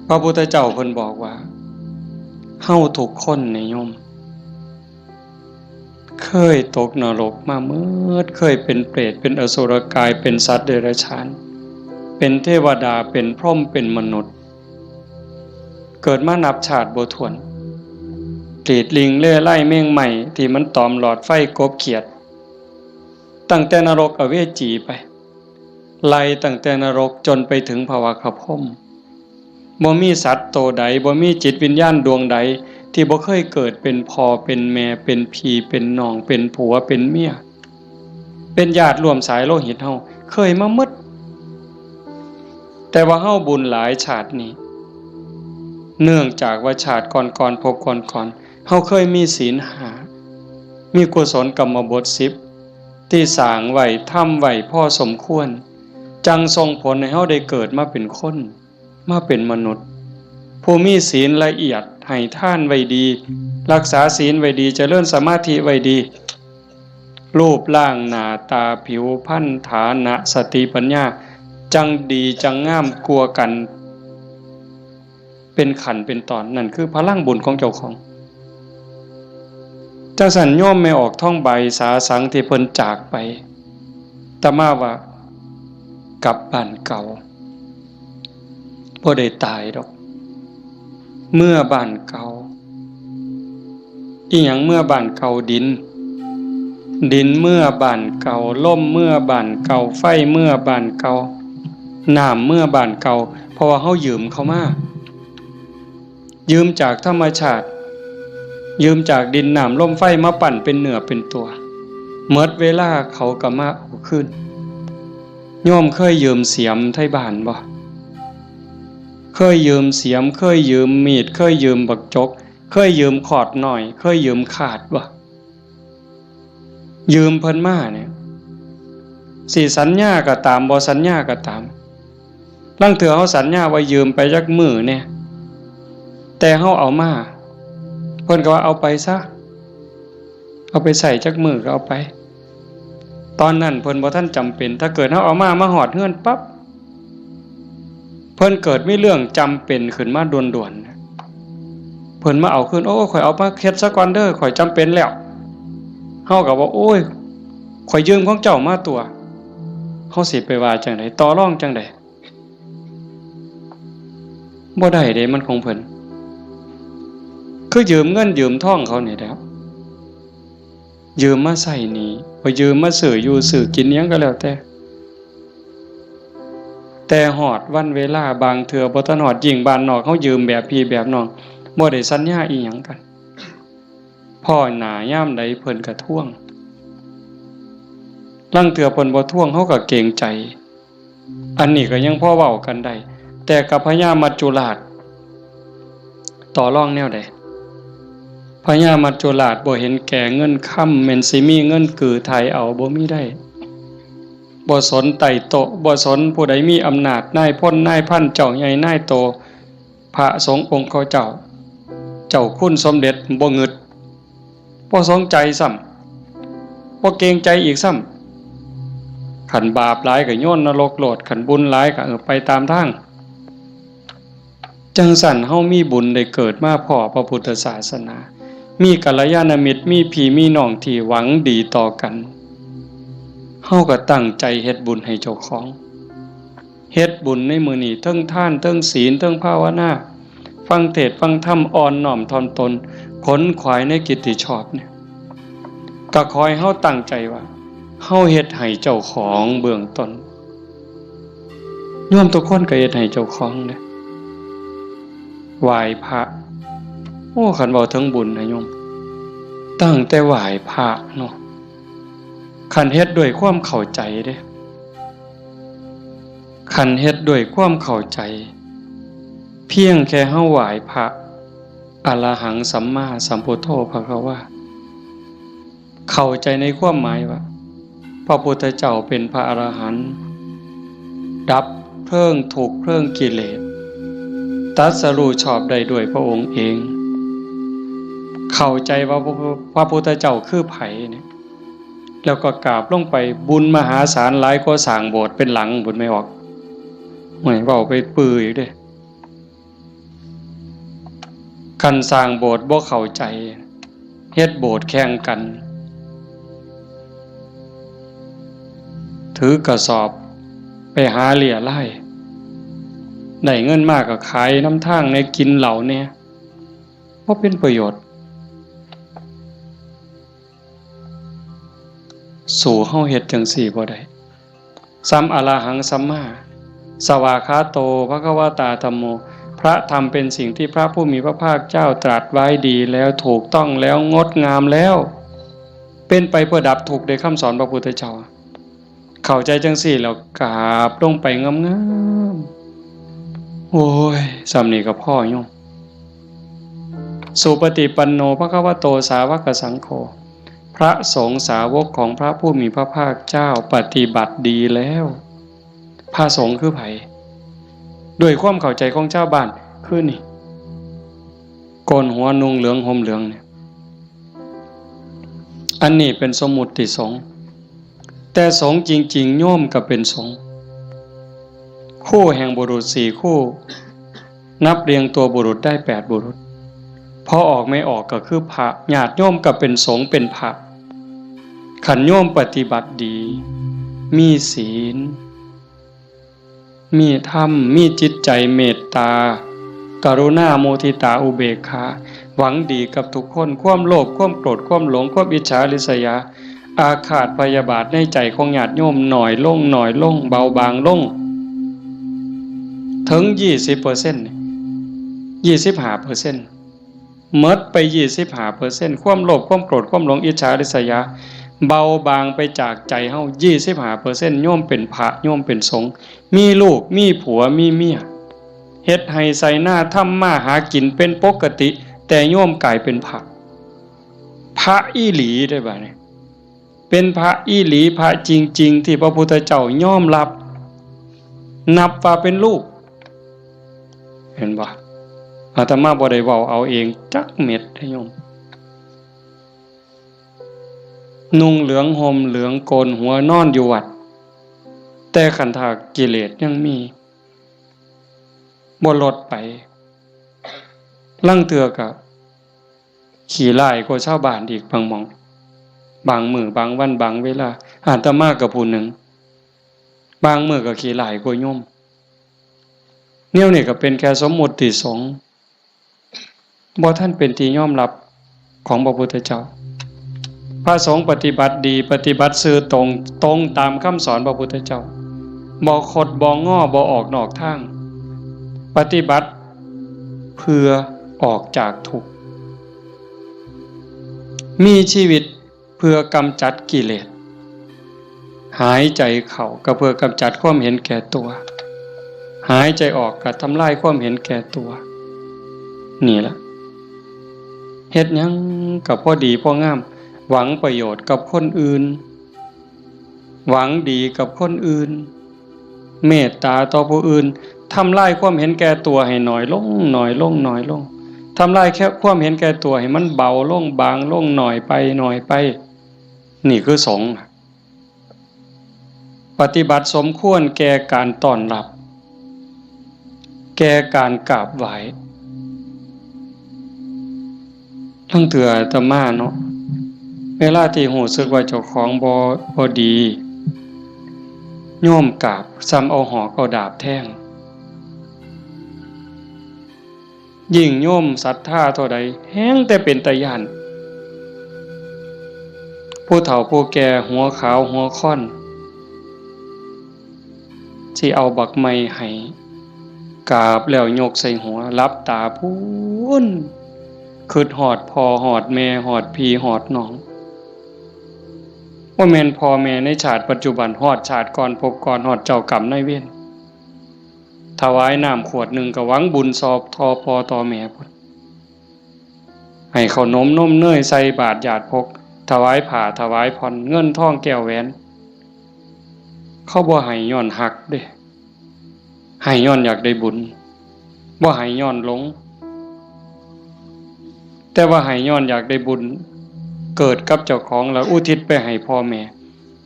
พระพุทธเจ้าเพิ่นบอกว่าเฮาทุกคนเนี่ยโยมเคยตกนรกมาเมื่อเคยเป็นเปรตเป็นอสุรกายเป็นสัตว์เดรัจฉานเป็นเทวดาเป็นพรหมเป็นมนุษย์เกิดมานับชาติบ่ถ้วนกรีดลิงเล่ไล่เม่งใหม่ที่มันตอมหลอดไฟกบเขียดตั้งแต่นรกอเวจีไปไล่ตั้งแต่นรกจนไปถึงภวคพรหมบ่มีสัตว์โตใดบ่มีจิตวิญญาณดวงใดที่บ่เคยเกิดเป็นพ่อเป็นแม่เป็นพี่เป็นน้องเป็นผัวเป็นเมียเป็นญาติร่วมสายโลหิตเฮาเคยมาหมดแต่ว่าเฮาบุญหลายชาตินี้เนื่องจากว่าชาติก่อนๆพบก่อนๆเฮาเคยมีศีล5มีกุศลกรรมบท10ที่สร้างไว้ทำไว้พอสมควรจังส่งผลให้เฮาได้เกิดมาเป็นคนมาเป็นมนุษย์ผู้มีศีลละเอียดให้ทานไว้ดีรักษาศีลไว้ดีเจริญสมาธิไว้ดี รูปร่างหน้าตาผิวพรรณฐานะสติปัญญาจังดีจังงามกลัวกันเป็นขันเป็นตอนนั่นคือพลังบุญของเจ้าของเจ้าสันโยมไม่ออกท่องใบสาสังที่เพิ่นจากไปแต่มาว่ากลับบ้านเก่าบ่ได้ตายดอกเมื่อบ้านเก่าอีหยังเมื่อบ้านเก่าดินเมื่อบ้านเก่าลมเมื่อบ้านเก่าไฟเมื่อบ้านเก่าน้ำเมื่อบ้านเก่าเพราะว่าเฮายืมเขามายืมจากธรรมชาติยืมจากดินน้ำลมไฟมาปั่นเป็นเนื้อเป็นตัวเมื่อเวลาเขาก็มาเอาขึ้นโยมเคยยืมเสียมไทบ้านบ่เคยยืมเสียมเคยยืมมีดเคยยืมบักจกเคยยืมขอดหน่อยเคยยืมขาดบ่ยืมเพิ่นมาเนี่ยสิสัญญาก็ตามบ่สัญญาก็ตามลางเทื่อเฮาสัญญาว่ายืมไปจักมื้อเนี่ยแต่เฮาเอามาเพิ่นก็ว่าเอาไปซะเอาไปใส่จักมื้อก็เอาไปตอนนั้นเพิ่นบ่ทันจำเป็นถ้าเกิดเฮาเอามาฮอดเฮือนปั๊บเพิ่นเกิดมีเรื่องจำเป็นขึ้นมาด่วนๆเพิ่นมาเอาคืนโอ้ข่อยเอามาเฮ็ดซะก่อนเด้อข่อยจำเป็นแล้วเฮาก็ว่าโอ้ยข่อยยืมของเจ้ามาตัวเฮาสิไปว่าจังได๋ต่อรองจังได๋บ่ได้เด้มันของเพิ่นคือยืมเงินยืมทองเขานี่แหละยืมมาใช้หนี้บ่ยืมมาซื้ออยู่ซื้อกินหยังก็แล้วแต่ฮอดวันเวลาบางเทื่อบ่ทันฮอดยิ่งบ้านนอกเฮายืมแบบพี่แบบน้องบ่ได้สัญญาอีหยังกันพ่อหน้ายามใดเพิ่นก็ทวงลางเทื่อเพิ่นบ่ทวงเฮาก็เกรงใจอันนี้ก็ยังพอเว้ากันได้แต่กับพญามัจจุราชต่อรองแนวใดพญามัจจุราชบ่เห็นแก่เงินค่ำแม่นสิมีเงินกือไทยเอาบ่มีได้บ่สนไต่โตบ่สนผู้ใดมีอำนาจนายพลนายพันเจ้าใหญ่นายโตพระสงฆ์องค์เขาเจ้าคุณสมเด็จบ่งึดบ่สนใจซ้ำบ่เกรงใจอีกซ้ำขันบาปหลายก็โยนนรกโลดขันบุญหลายก็ไปตามทางจังสั่นเฮามีบุญได้เกิดมาพ้อพระพุทธศาสนามีกัลยาณมิตรมีพี่มีน้องที่หวังดีต่อกันเฮาก็ตั้งใจเฮ็ดบุญให้เจ้าของเฮ็ดบุญในมื้อนี้เทิงทานเทิงศีลเทิงภาวนาฟังเทศน์ฟังธรรมอ่อนน้อมถ่อมตนขนขวายในกิตติชอบเนี่ยก็ขอให้เฮาตั้งใจว่าเฮาเฮ็ดให้เจ้าของเบื้องต้นโยมทุกคนก็เฮ็ดให้เจ้าของเด้อไหว้พระโอ้คันเว้าถึงบุญนะโยมตั้งแต่ไหว้พระเนาะคันเฮ็ดด้วยความเข้าใจเด้คันเฮ็ดด้วยความเข้าใจเพียงแค่เฮาไหว้พระอรหังสัมมาสัมพุทโธภควาเข้าใจในความหมายว่าพระพุทธเจ้าเป็นพระอรหันต์ดับเพลิงทุกข์เพลิงกิเลสตรัสรู้ชอบได้ด้วยพระองค์เองเข้าใจว่าพระพุทธเจ้าคือไผเนี่ยแล้วก็กราบลงไปบุญมหาศาลหลายกว่าสร้างโบสถ์เป็นหลังบุญไม่ออกหวยเว้าไปปื้ออีกเด้คันสร้างโบสถ์บ่เข้าใจเฮ็ดโบสถ์แข่งกันถือกระสอบไปหาเหลี่ยไล่ได้เงินมากก็ขายน้ำทางในกินเหล่าเนี่ยบ่เป็นประโยชน์สู่เฮาเฮ็ดจังซี่บ่ได้สัมอรหังสัมมาสวากขาโตภควตาธัมโมพระธรรมเป็นสิ่งที่พระผู้มีพระภาคเจ้าตรัสไว้ดีแล้วถูกต้องแล้วงดงามแล้วเป็นไปเพื่อดับทุกข์ในคำสอนพระพุทธเจ้าเข้าใจจังซี่แล้วกราบลงไปงามๆโอ้ยสำนี้ก็พ่อโยมสุปฏิปันโนภควโตสาวกสังโฆพระสงฆ์สาวกของพระผู้มีพระภาคเจ้าปฏิบัติดีแล้วพระสงฆ์คือไผด้วยความเข้าใจของชาวบ้านคือนี่โกนหัวนุ่งเหลืองห่มเหลืองเนี่ย อันนี้เป็นสมมุติสงฆ์แต่สงฆ์จริงๆโยมก็เป็นสงฆ์คู่แห่งบุรุษ4คู่นับเรียงตัวบุรุษได้8บุรุษพอออกไม่ออกก็คือพระญาติโยมก็เป็นสงฆ์เป็นพระขันโยมปฏิบัติดีมีศีลมีธรรมมีจิตใจเมตตากรุณาโมทิตาอุเบกขาหวังดีกับทุกคนความโลภความโกรธความหลงความอิจฉาริษยาอาฆาตพยาบาทในใจของญาติโยมหน่อยลงเบาบางลงถึง 20% 25%หมดไป 25% ความโลภความโกรธความหลงอิจฉาริษยาเบาบางไปจากใจเฮา 25% โยมเป็นพระโยมเป็นสงฆ์มีลูกมีผัวมีเมียเฮ็ดให้ใส่หน้าทำมาหากินเป็นปกติแต่โยมกลายเป็นพระอีหลีได้บ่เนี่ยเป็นพระอีหลีพระจริงๆที่พระพุทธเจ้ายอมรับนับว่าเป็นลูกเห็นบ่อาตมาบ่ได้เว้าเอาเองจักเม็ดให้โยมนุ่งเหลืองห่มเหลืองโกนหัวนอนอยู่วัดแต่ขันธกิเลสยังมีบ่ลดไปลังเทื่อก็ขี้ร้ายกว่าชาวบ้านอีกบางหม้องบางมื้อบางวันบางเวลาอาตมาก็ผู้หนึ่งบางมื้อก็ขี้ร้ายกว่าโยมแนวนี้ก็เป็นแค่สมมุติสงฆ์บ่ท่านเป็นที่ยอมรับของพระพุทธเจ้าพระสงฆ์ปฏิบัติดีปฏิบัติซื่อตรงตามคำสอนพระพุทธเจ้าบ่คดบ่ง้อบ่ออกนอกทางปฏิบัติเพื่อออกจากทุกข์มีชีวิตเพื่อกำจัดกิเลสหายใจเข้าก็เพื่อกำจัดความเห็นแก่ตัวหายใจออกก็ทำลายความเห็นแก่ตัวนี่ล่ะเฮ็ดหยังก็พอดีพองามหวังประโยชน์กับคนอื่นหวังดีกับคนอื่นเมตตาต่อผู้อื่นทำลายความเห็นแก่ตัวให้น้อยลงทำลายแค่ความเห็นแก่ตัวให้มันเบาลงบางลงหน่อยไปนี่คือสงฆ์ปฏิบัติสมควรแก่การต้อนรับแก่การกราบไหว้ทั้งเถื่ออาตมาเนาะเวลาที่รู้สึกว่าเจ้าของบ่ดีโยมกราบซ้ำเอาหอกเอาดาบแทงยิ่งโยมศรัทธาเท่าใดแฮงแต่เป็นตาย้านผู้เฒ่าผู้แก่หัวขาวหัวค่อนสิเอาบักไม้ให้กราบแล้วยกใส่หัวลับตาพูนคิดฮอดพ่อฮอดแม่ฮอดพี่ฮอดน้องว่าแม่นพ่อแม่ในชาติปัจจุบันฮอดชาติก่อนภพก่อนฮอดเจ้ากรรมนายเวรถวายน้ำขวดหนึ่งก็หวังบุญสอบทอพ่อต่อแม่พุ่นให้ขนมนมเนยใส่บาตรญาติพกถวายผ้าถวายผ่อนเงินทองแก้วแหวนเขาบ่ให้ย้อนหักเด้ให้ย้อนอยากได้บุญบ่ให้ย้อนหลงแต่ว่าให้ย้อนอยากได้บุญเกิดกับเจ้าของแล้วอุทิศไปให้พ่อแม่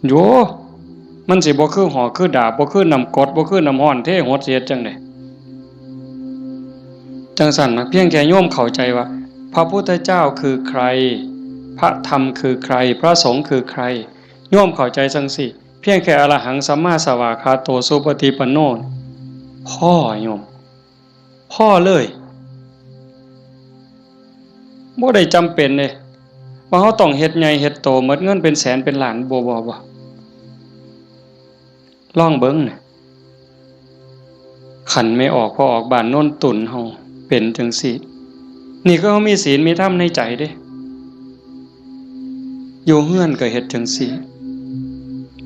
โยมันสิบ่คือหอกคือดาบบ่คือน้ำกรดบ่คือน้ำร้อนเทหดเสียจังได๋จังซั่นนะเพียงแค่โยมเข้าใจว่าพระพุทธเจ้าคือใครพระธรรมคือใครพระสงฆ์คือใครโยมเข้าใจจังสิเพียงแค่อรหังสัมมาสวากขาโตสุปฏิปันโนพ่อโยมพ่อเลยบ่ได้จำเป็นเลยว่าเฮาต้องเฮ็ดใหญ่เฮ็ดโตหมดเงินเป็นแสนเป็นล้านบ่ลองเบิ่งน่ะขันไม่ออกพอออกบ้านโน่นตุ่นเฮาเป็นจังซี่นี่ก็เฮามีศีลมีธรรมในใจเด้อยู่เฮือนก็เฮ็ดจังซี่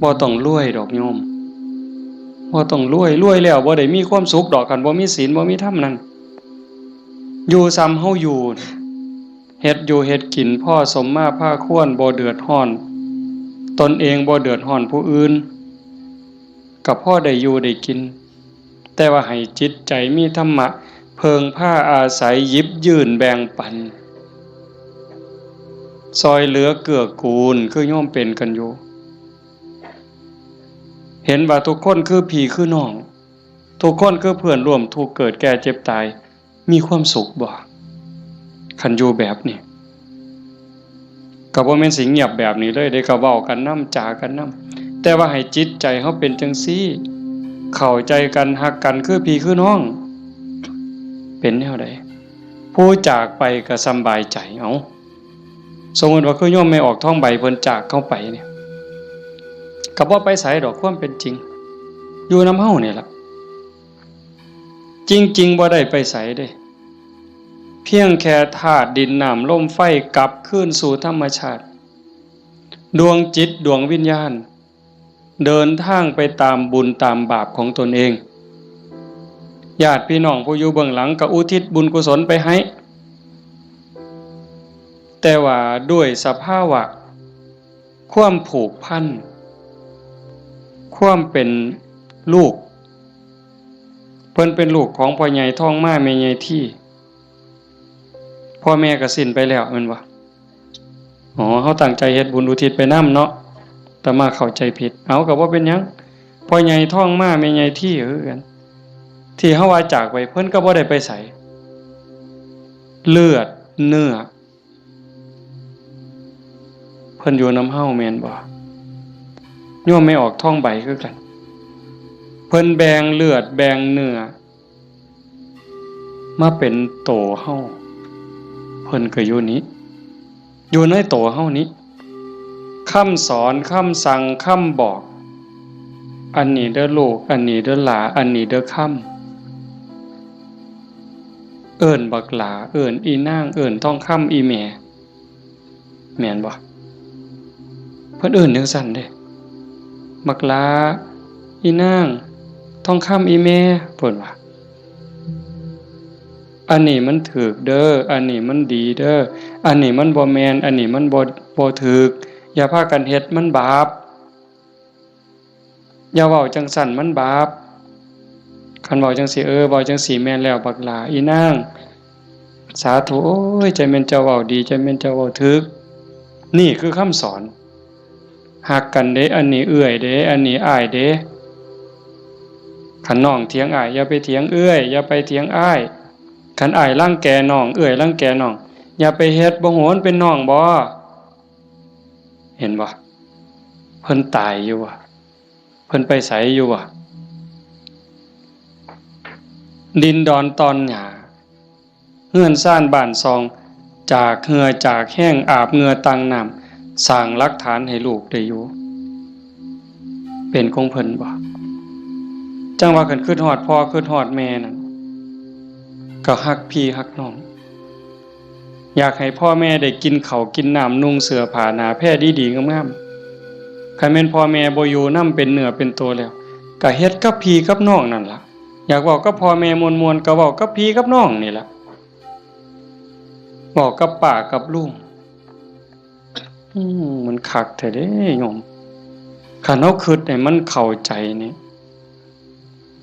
บ่ต้องรวยดอกโยมบ่ต้องรวยแล้วบ่ได้มีความสุขดอกคันบ่มีศีลบ่มีธรรมนั่นอยู่ซ้ำเฮาอยู่เฮ็ดอยู่เฮ็ดกินพ่อสมมาภาควรบ่เดือดร้อนตนเองบ่เดือดร้อนผู้อื่นก็พอได้อยู่ได้กินแต่ว่าให้จิตใจมีธรรมะเพิงผ้าอาศัยหยิบยื่นแบ่งปัน ซอยเหลือเกื้อกูลคือโยมเป็นกันอยู่เห็นว่าทุกคนคือพี่คือน้องทุกคนคือเพื่อนร่วมทุกข์เกิดแก่เจ็บตายมีความสุขบ่คันอยู่แบบนี้ก็บ่แม่นสิเงียบแบบนี้เลยได้ก็เว้ากันนำจากันนำแต่ว่าให้จิตใจเฮาเป็นจังซี่เข้าใจกันฮักกันคือพี่คือน้องเป็นแนวใดผู้จากไปก็สำบายใจเอาสมมุติว่าคือโยมไม่ออกท้องใบเพิ่นจากเข้าไปเนี่ยก็บ่ไปไสดอกความเป็นจริงอยู่นำเฮานี่ล่ะจริงๆบ่ได้ไปไสเด้เพียงแค่ธาตุดินน้ำลมไฟกลับคืนสู่ธรรมชาติดวงจิตดวงวิญญาณเดินทางไปตามบุญตามบาปของตนเองญาติพี่น้องผู้อยู่เบื้องหลังก็อุทิศบุญกุศลไปให้แต่ว่าด้วยสภาวะความผูกพันความเป็นลูกเพิ่นเป็นลูกของพ่อใหญ่ท้องมาแม่ใหญ่ที่พ่อแม่ก็สิ้นไปแล้วแม่นบ่เฮาตั้งใจเฮ็ดบุญอุทิศไปนำเนาะแต่มาเข้าใจผิดเอาก็บ่เป็นหยังพ่อใหญ่ท้องมาแม่ใหญ่ที่คือกันที่เฮาว่าจากไปเพิ่นก็บ่ได้ไปไสเลือดเนื้อเพิ่นอยู่นำเฮาแม่นบ่โยมไม่ออกท้องใบคือกันเพิ่นแบ่งเลือดแบ่งเนื้อมาเป็นโตเฮาเพิ่นก็อยู่นี้อยู่ในโตเฮานี้คำสอนคำสั่งคำบอกอันนี้เด้อลูกอันนี้เด้อหลาอันนี้เด้อคำเอิ้นบักหลาเอิ้นอีนางเอิ้นทองคำอีแม่แม่นบ่เพิ่นเอิ้นจังซั่นเด้บักหลาอีนางทองคำอีแม่เพิ่นว่าอันนี้มันถูกเด้ออันนี้มันดีเด้ออันนี้มันบ่แม่นอันนี้มันบ่ถูกอย่าพากันเฮ็ดมันบาปอย่าเว้าจังซั่นมันบาปคันเว้าจังซี่เว้าจังซี่แม่นแล้วบักหลาอีนางสาธุโอ้ยใจแม่นเจ้าเว้าดีใจแม่นเจ้าเว้าถูกนี่คือคำสอนฮักกันเด้อันนี้เอื้อยเด้อันนี้อ้ายเด้คันน้องเถียงอ้ายอย่าไปเถียงเอื้อยอย่าไปเถียงอ้ายคันอ้ายรังแกน้องเอื้อยรังแกน้องอย่าไปเฮ็ดบ่โหนเป็นน้องบ่เห็นบ่เพิ่นตายอยู่ว่ะเพิ่นไปไสอยู่ว่ะดินดอนตอนหญ้าเฮือนซ่านบ้านซองจากเหงื่อจากแห้งอาบเหงื่อตังน้ำสร้างหลักฐานให้ลูกได้อยู่เป็นของเพิ่นบ่จังว่าคันคิดฮอดพ่อคิดฮอดแม่นั่นก็ฮักพี่ฮักน้องอยากให้พ่อแม่ได้กินข้าวกินน้ำนุ่งเสื้อผ้าหน้าแพรดีๆงามๆคันแม่นพ่อแม่บ่อยู่นำเป็นเนื้อเป็นตัวแล้วก็เฮ็ดกับพี่กับน้องนั่นล่ะอยากเว้ากับพ่อแม่ม่วนๆก็เว้ากับพี่กับน้องนี่ล่ะเว้ากับป้ากับลุงมันคักแท้เด้โยมคันเฮาคิดให้มันเข้าใจนี่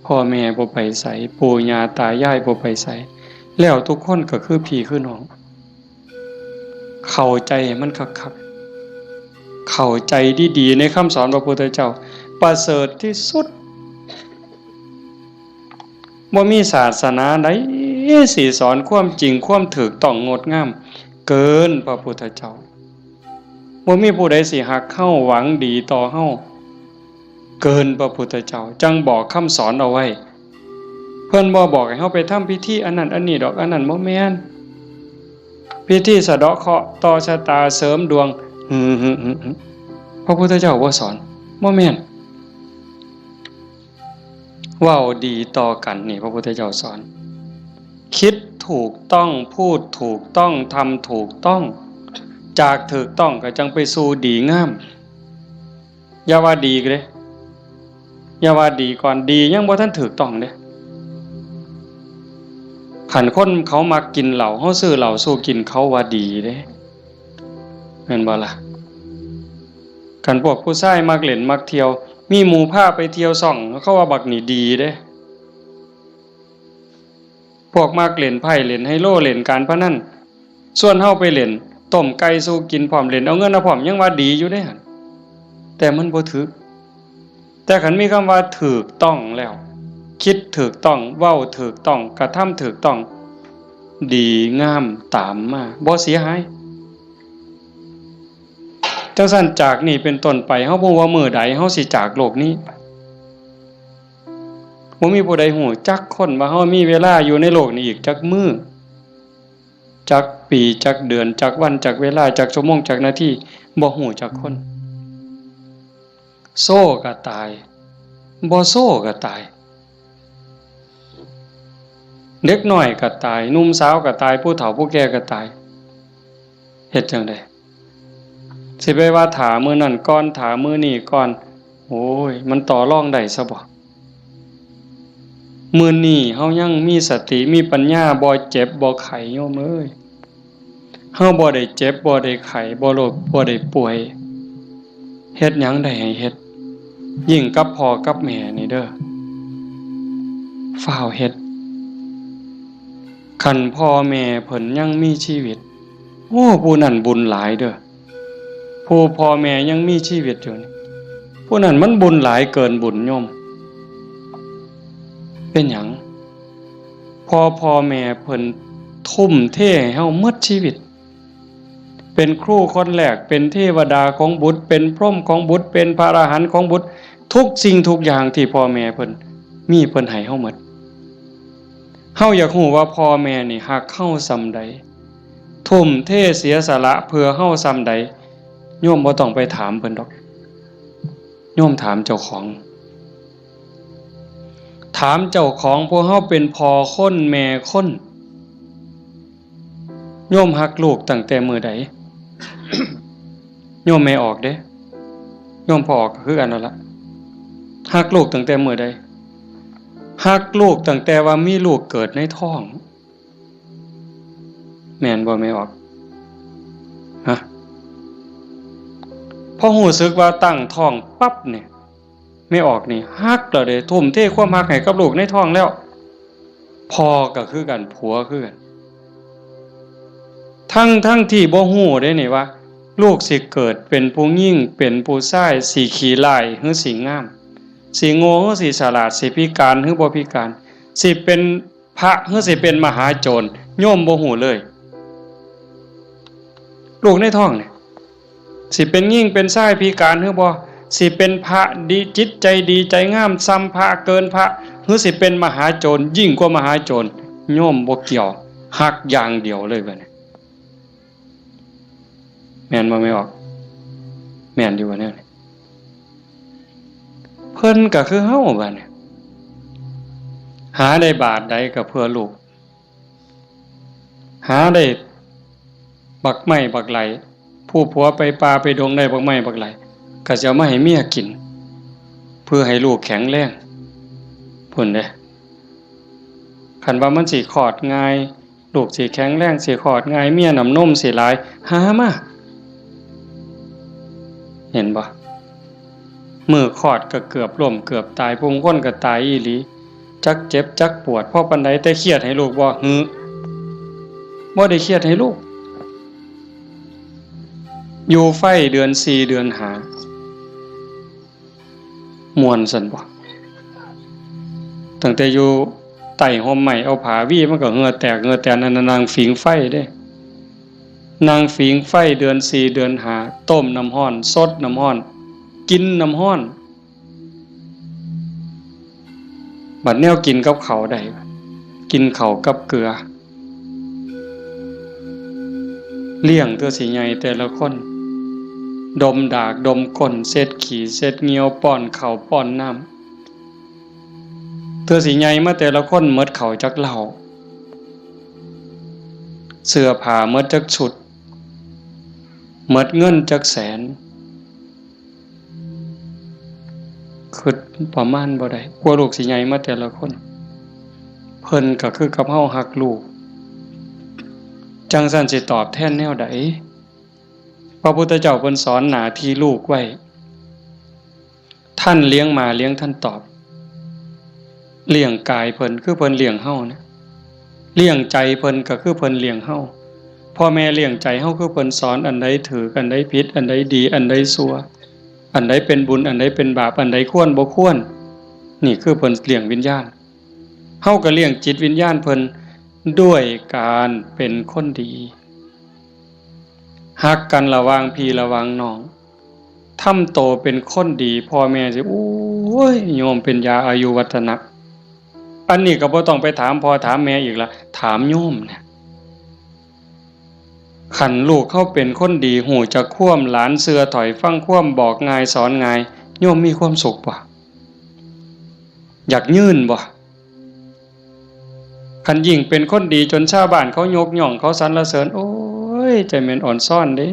พ่อแม่บ่ไปไสปู่ย่าตายายบ่ไปไสแล้วทุกคนก็คือพี่คือน้องเข้าใจให้มันคักๆเข้าใจดีๆในคำสอนพระพุทธเจ้าประเสริฐที่สุดบ่มีศาสนาใดสิสอนความจริงความถูกต้องงดงามเกินพระพุทธเจ้าบ่มีผู้ใดสิฮักเฮาหวังดีต่อเฮาเกินพระพุทธเจ้าจังบอกคำสอนเอาไว้เพิ่นบ่บอกให้เฮาไปทำพิธีอันนั้นอันนี้ดอกอันนั้นบ่แม่นพิธีสะเดาะเคราะห์ต่อชะตาเสริมดวงพระพุทธเจ้าบ่สอนบ่แม่นเว้าดีต่อกันนี่พระพุทธเจ้าสอนคิดถูกต้องพูดถูกต้องทำถูกต้องจากถูกต้องก็จังไปสู่ดีงามอย่าว่าดีเด้อย่าว่าดีก่อนดียังบ่ทันถูกต้องเด้คันคนเขามักกินเหล้าเฮาซื้อเหล้าสู้กินเขาว่าดีเด้แม่นบ่ล่ะคันพวกผู้ชายมักเล่นมักเที่ยวมีหมู่พาไปเที่ยวซ่องเขาว่าบักนี่ดีเด้พวกมักเล่นไพ่เล่นไฮโลเล่นการพนันส่วนเฮาไปเล่น ต้มไก่สู้กินพร้อมเล่นเอาเงินเอาพร้อมยังว่าดีอยู่เด้หั่นแต่มันบ่ถูกแต่คันมีคำว่าถูกต้องแล้วคิดถูกต้องเว้าถูกต้องกระทำถูกต้องดีงามตามมาบ่เสียหายจังซั่นจากนี้เป็นต้นไปเฮาบ่ว่ามื้อใดเฮาสิจากโลกนี้บ่มีผู้ใดฮู้จักคนว่าเฮามีเวลาอยู่ในโลกนี้อีกจักมื้อจักปีจักเดือนจักวันจักเวลาจักชั่วโมงจักนาทีบ่ฮู้จักคนโซ่ก็ตายบ่โซ่ก็ตายเด็กน้อยก็ตายหนุ่มสาวก็ตายผู้เฒ่าผู้แก่ก็ตายเฮ็ดจังได๋สิไปว่าถามื้อนั้นก่อนถามื้อนี้ก่อนโอ้ยมันต่อรองได้ซะบ่มื้อนี้เฮายังมีสติมีปัญญาบ่เจ็บบ่ไข้โยมเอ้ยเฮาบ่ได้เจ็บบ่ได้ไข้บ่โรคบ่ได้ป่วยเฮ็ดหยังได้ให้เฮ็ดยิ่งกับพ่อกับแม่นี่เด้อฟ้าวเฮ็ดคันพ่อแม่เพิ่นยังมีชีวิตโอ้ผู้นั้นบุญหลายเด้อผู้พ่อแม่ยังมีชีวิตอยู่นี่ผู้นั้นมันบุญหลายเกินบุญโยมเป็นหยังพ่อแม่เพิ่นทุ่มเทให้เฮาหมดชีวิตเป็นครูคนแรกเป็นเทวดาของบุตรเป็นพรหมของบุตรเป็นพระอรหันต์ของบุตรทุกสิ่งทุกอย่างที่พ่อแม่เพิ่นมีเพิ่นให้เฮาหมดเฮาอยากรู้ว่าพ่อแม่นี่ฮักเฮาส่ำใดทุ่มเทเสียสละเพื่อเฮาส่ำใดโยมบ่ต้องไปถามเพิ่นดอกโยมถามเจ้าของถามเจ้าของพวกเฮาเป็นพ่อคนแม่คนโยมฮักลูกตั้งแต่มื้อใด โยมไม่ออกเด้โยมพอออกก็คือกันนั่นล่ะฮักลูกตั้งแต่มื้อใดฮักลูกตั้งแต่ว่ามีลูกเกิดในท้องแม่นบ่ไม่ออกฮะพอรู้สึกว่าตั้งท้องปั๊บเนี่ยไม่ออกนี่ฮักแล้วเด้ทุ่มเทความฮักให้กับลูกในท้องแล้วพ่อก็คือกันผัวคือกันทั้งที่บ่ฮู้ได้นี่ว่าลูกสิเกิดเป็นผู้หญิงเป็นผู้ชายสิขี้ร้ายหรือสิงามสิโง่หรือสิฉลาดสิพิการหรือบ่พิการสิเป็นพระหรือสิเป็นมหาโจรโยมบ่ฮู้เลยลูกในท้องนี่สิเป็นหญิงเป็นชายพิการหรือบ่สิเป็นพระดีจิตใจดีใจงามซ้ำพระเกินพระหรือสิเป็นมหาโจรยิ่งกว่ามหาโจรโยมบ่เกี่ยวฮักอย่างเดียวเลยบัดนี้แม่นบ่ไม่ออกแม่นอยู่ว่าแนวนี้เพิ่นก็คือเฮาบัดนี้หาได้บาทใดก็เพื่อลูกหาได้บักไม้บักไหลผู้ผัวไปป่าไปดงได้บักไม้บักไหลก็จะเอามาให้เมียกินเพื่อให้ลูกแข็งแรงพุ่นเด้คันว่ามันสิคลอดง่ายลูกสิแข็งแรงสิคลอดง่ายเมียน้ำนมสิหลายหามาเห็นบ่มือคลอดก็เกือบล้มเกือบตายผู้คนก็ตายอีหลีจักเจ็บจักปวดพอปานใดแต่เครียดให้ลูกบ่บ่ได้เครียดให้ลูกอยู่ไฟเดือน4เดือน5ม่วนซั่นบ่ตั้งแต่อยู่ใต้ห่มไม้เอาผ้าวี่มันก็เหงื่อแตกเหงื่อแตนนั่นนางฝิงไฟเด้นางฝิงไฟเดือน4เดือน5ต้มน้ำร้อนสดน้ำร้อนกินน้ำร้อนบัดแนวกินกับข้าวได้กินข้าวกับเกลือเลี้ยงตัวสิใหญ่แต่ละคนดมดากดมก้นเช็ดขี้เช็ดเหงียวป้อนข้าวป้อนน้ำตัวสิใหญ่มาแต่ละคนหมดข้าวจักเหล้าเสื้อผ้าหมดจักชุดหมดเงินจักแสนคือประมาณบ่ได้กลัวลูกสิใหญ่มาแต่ละคนเพิ่นก็คือกับเฮาฮักลูกจังซั่นสิตอบแทนแนวใดพระพุทธเจ้าเพิ่นสอนหน้าที่ลูกไว้ท่านเลี้ยงมาเลี้ยงท่านตอบเลี้ยงกายเพิ่นคือเพิ่นเลี้ยงเฮานะเลี้ยงใจเพิ่นก็คือเพิ่นเลี้ยงเฮาพ พ่อแม่เลี้ยงใจเฮาคือเพิ่นสอนอันใดถูกอันใดผิดอันใดดีอันใดชั่วอันใดเป็นบุญอันใดเป็นบาปอันใดควรบ่ควรนี่คือเพิ่นเลี้ยงวิญญาณเฮาก็เลี้ยงจิตวิญญาณเพิ่นด้วยการเป็นคนดีฮักกันระหว่างพี่ระหว่างน้องทำโตเป็นคนดีพ่อแม่สิโอ้ยโยมเป็นยาอายุวัฒนะอันนี้ก็บ่ต้องไปถามพ่อถามแม่อีกละถามโยมเนี่ยขันลูกเขาเป็นคนดีหูจะคว่ำหลานเสือถอยฟังคว่ำบอกง่ายสอนง่ายโยมมีความสุขบ่อยากยื่นบ่ขันยิ่งเป็นคนดีจนชาวบ้านเขายกย่องเขาสรรเสริญโอ้ยใจแม่นอ่อนซ่อนเด้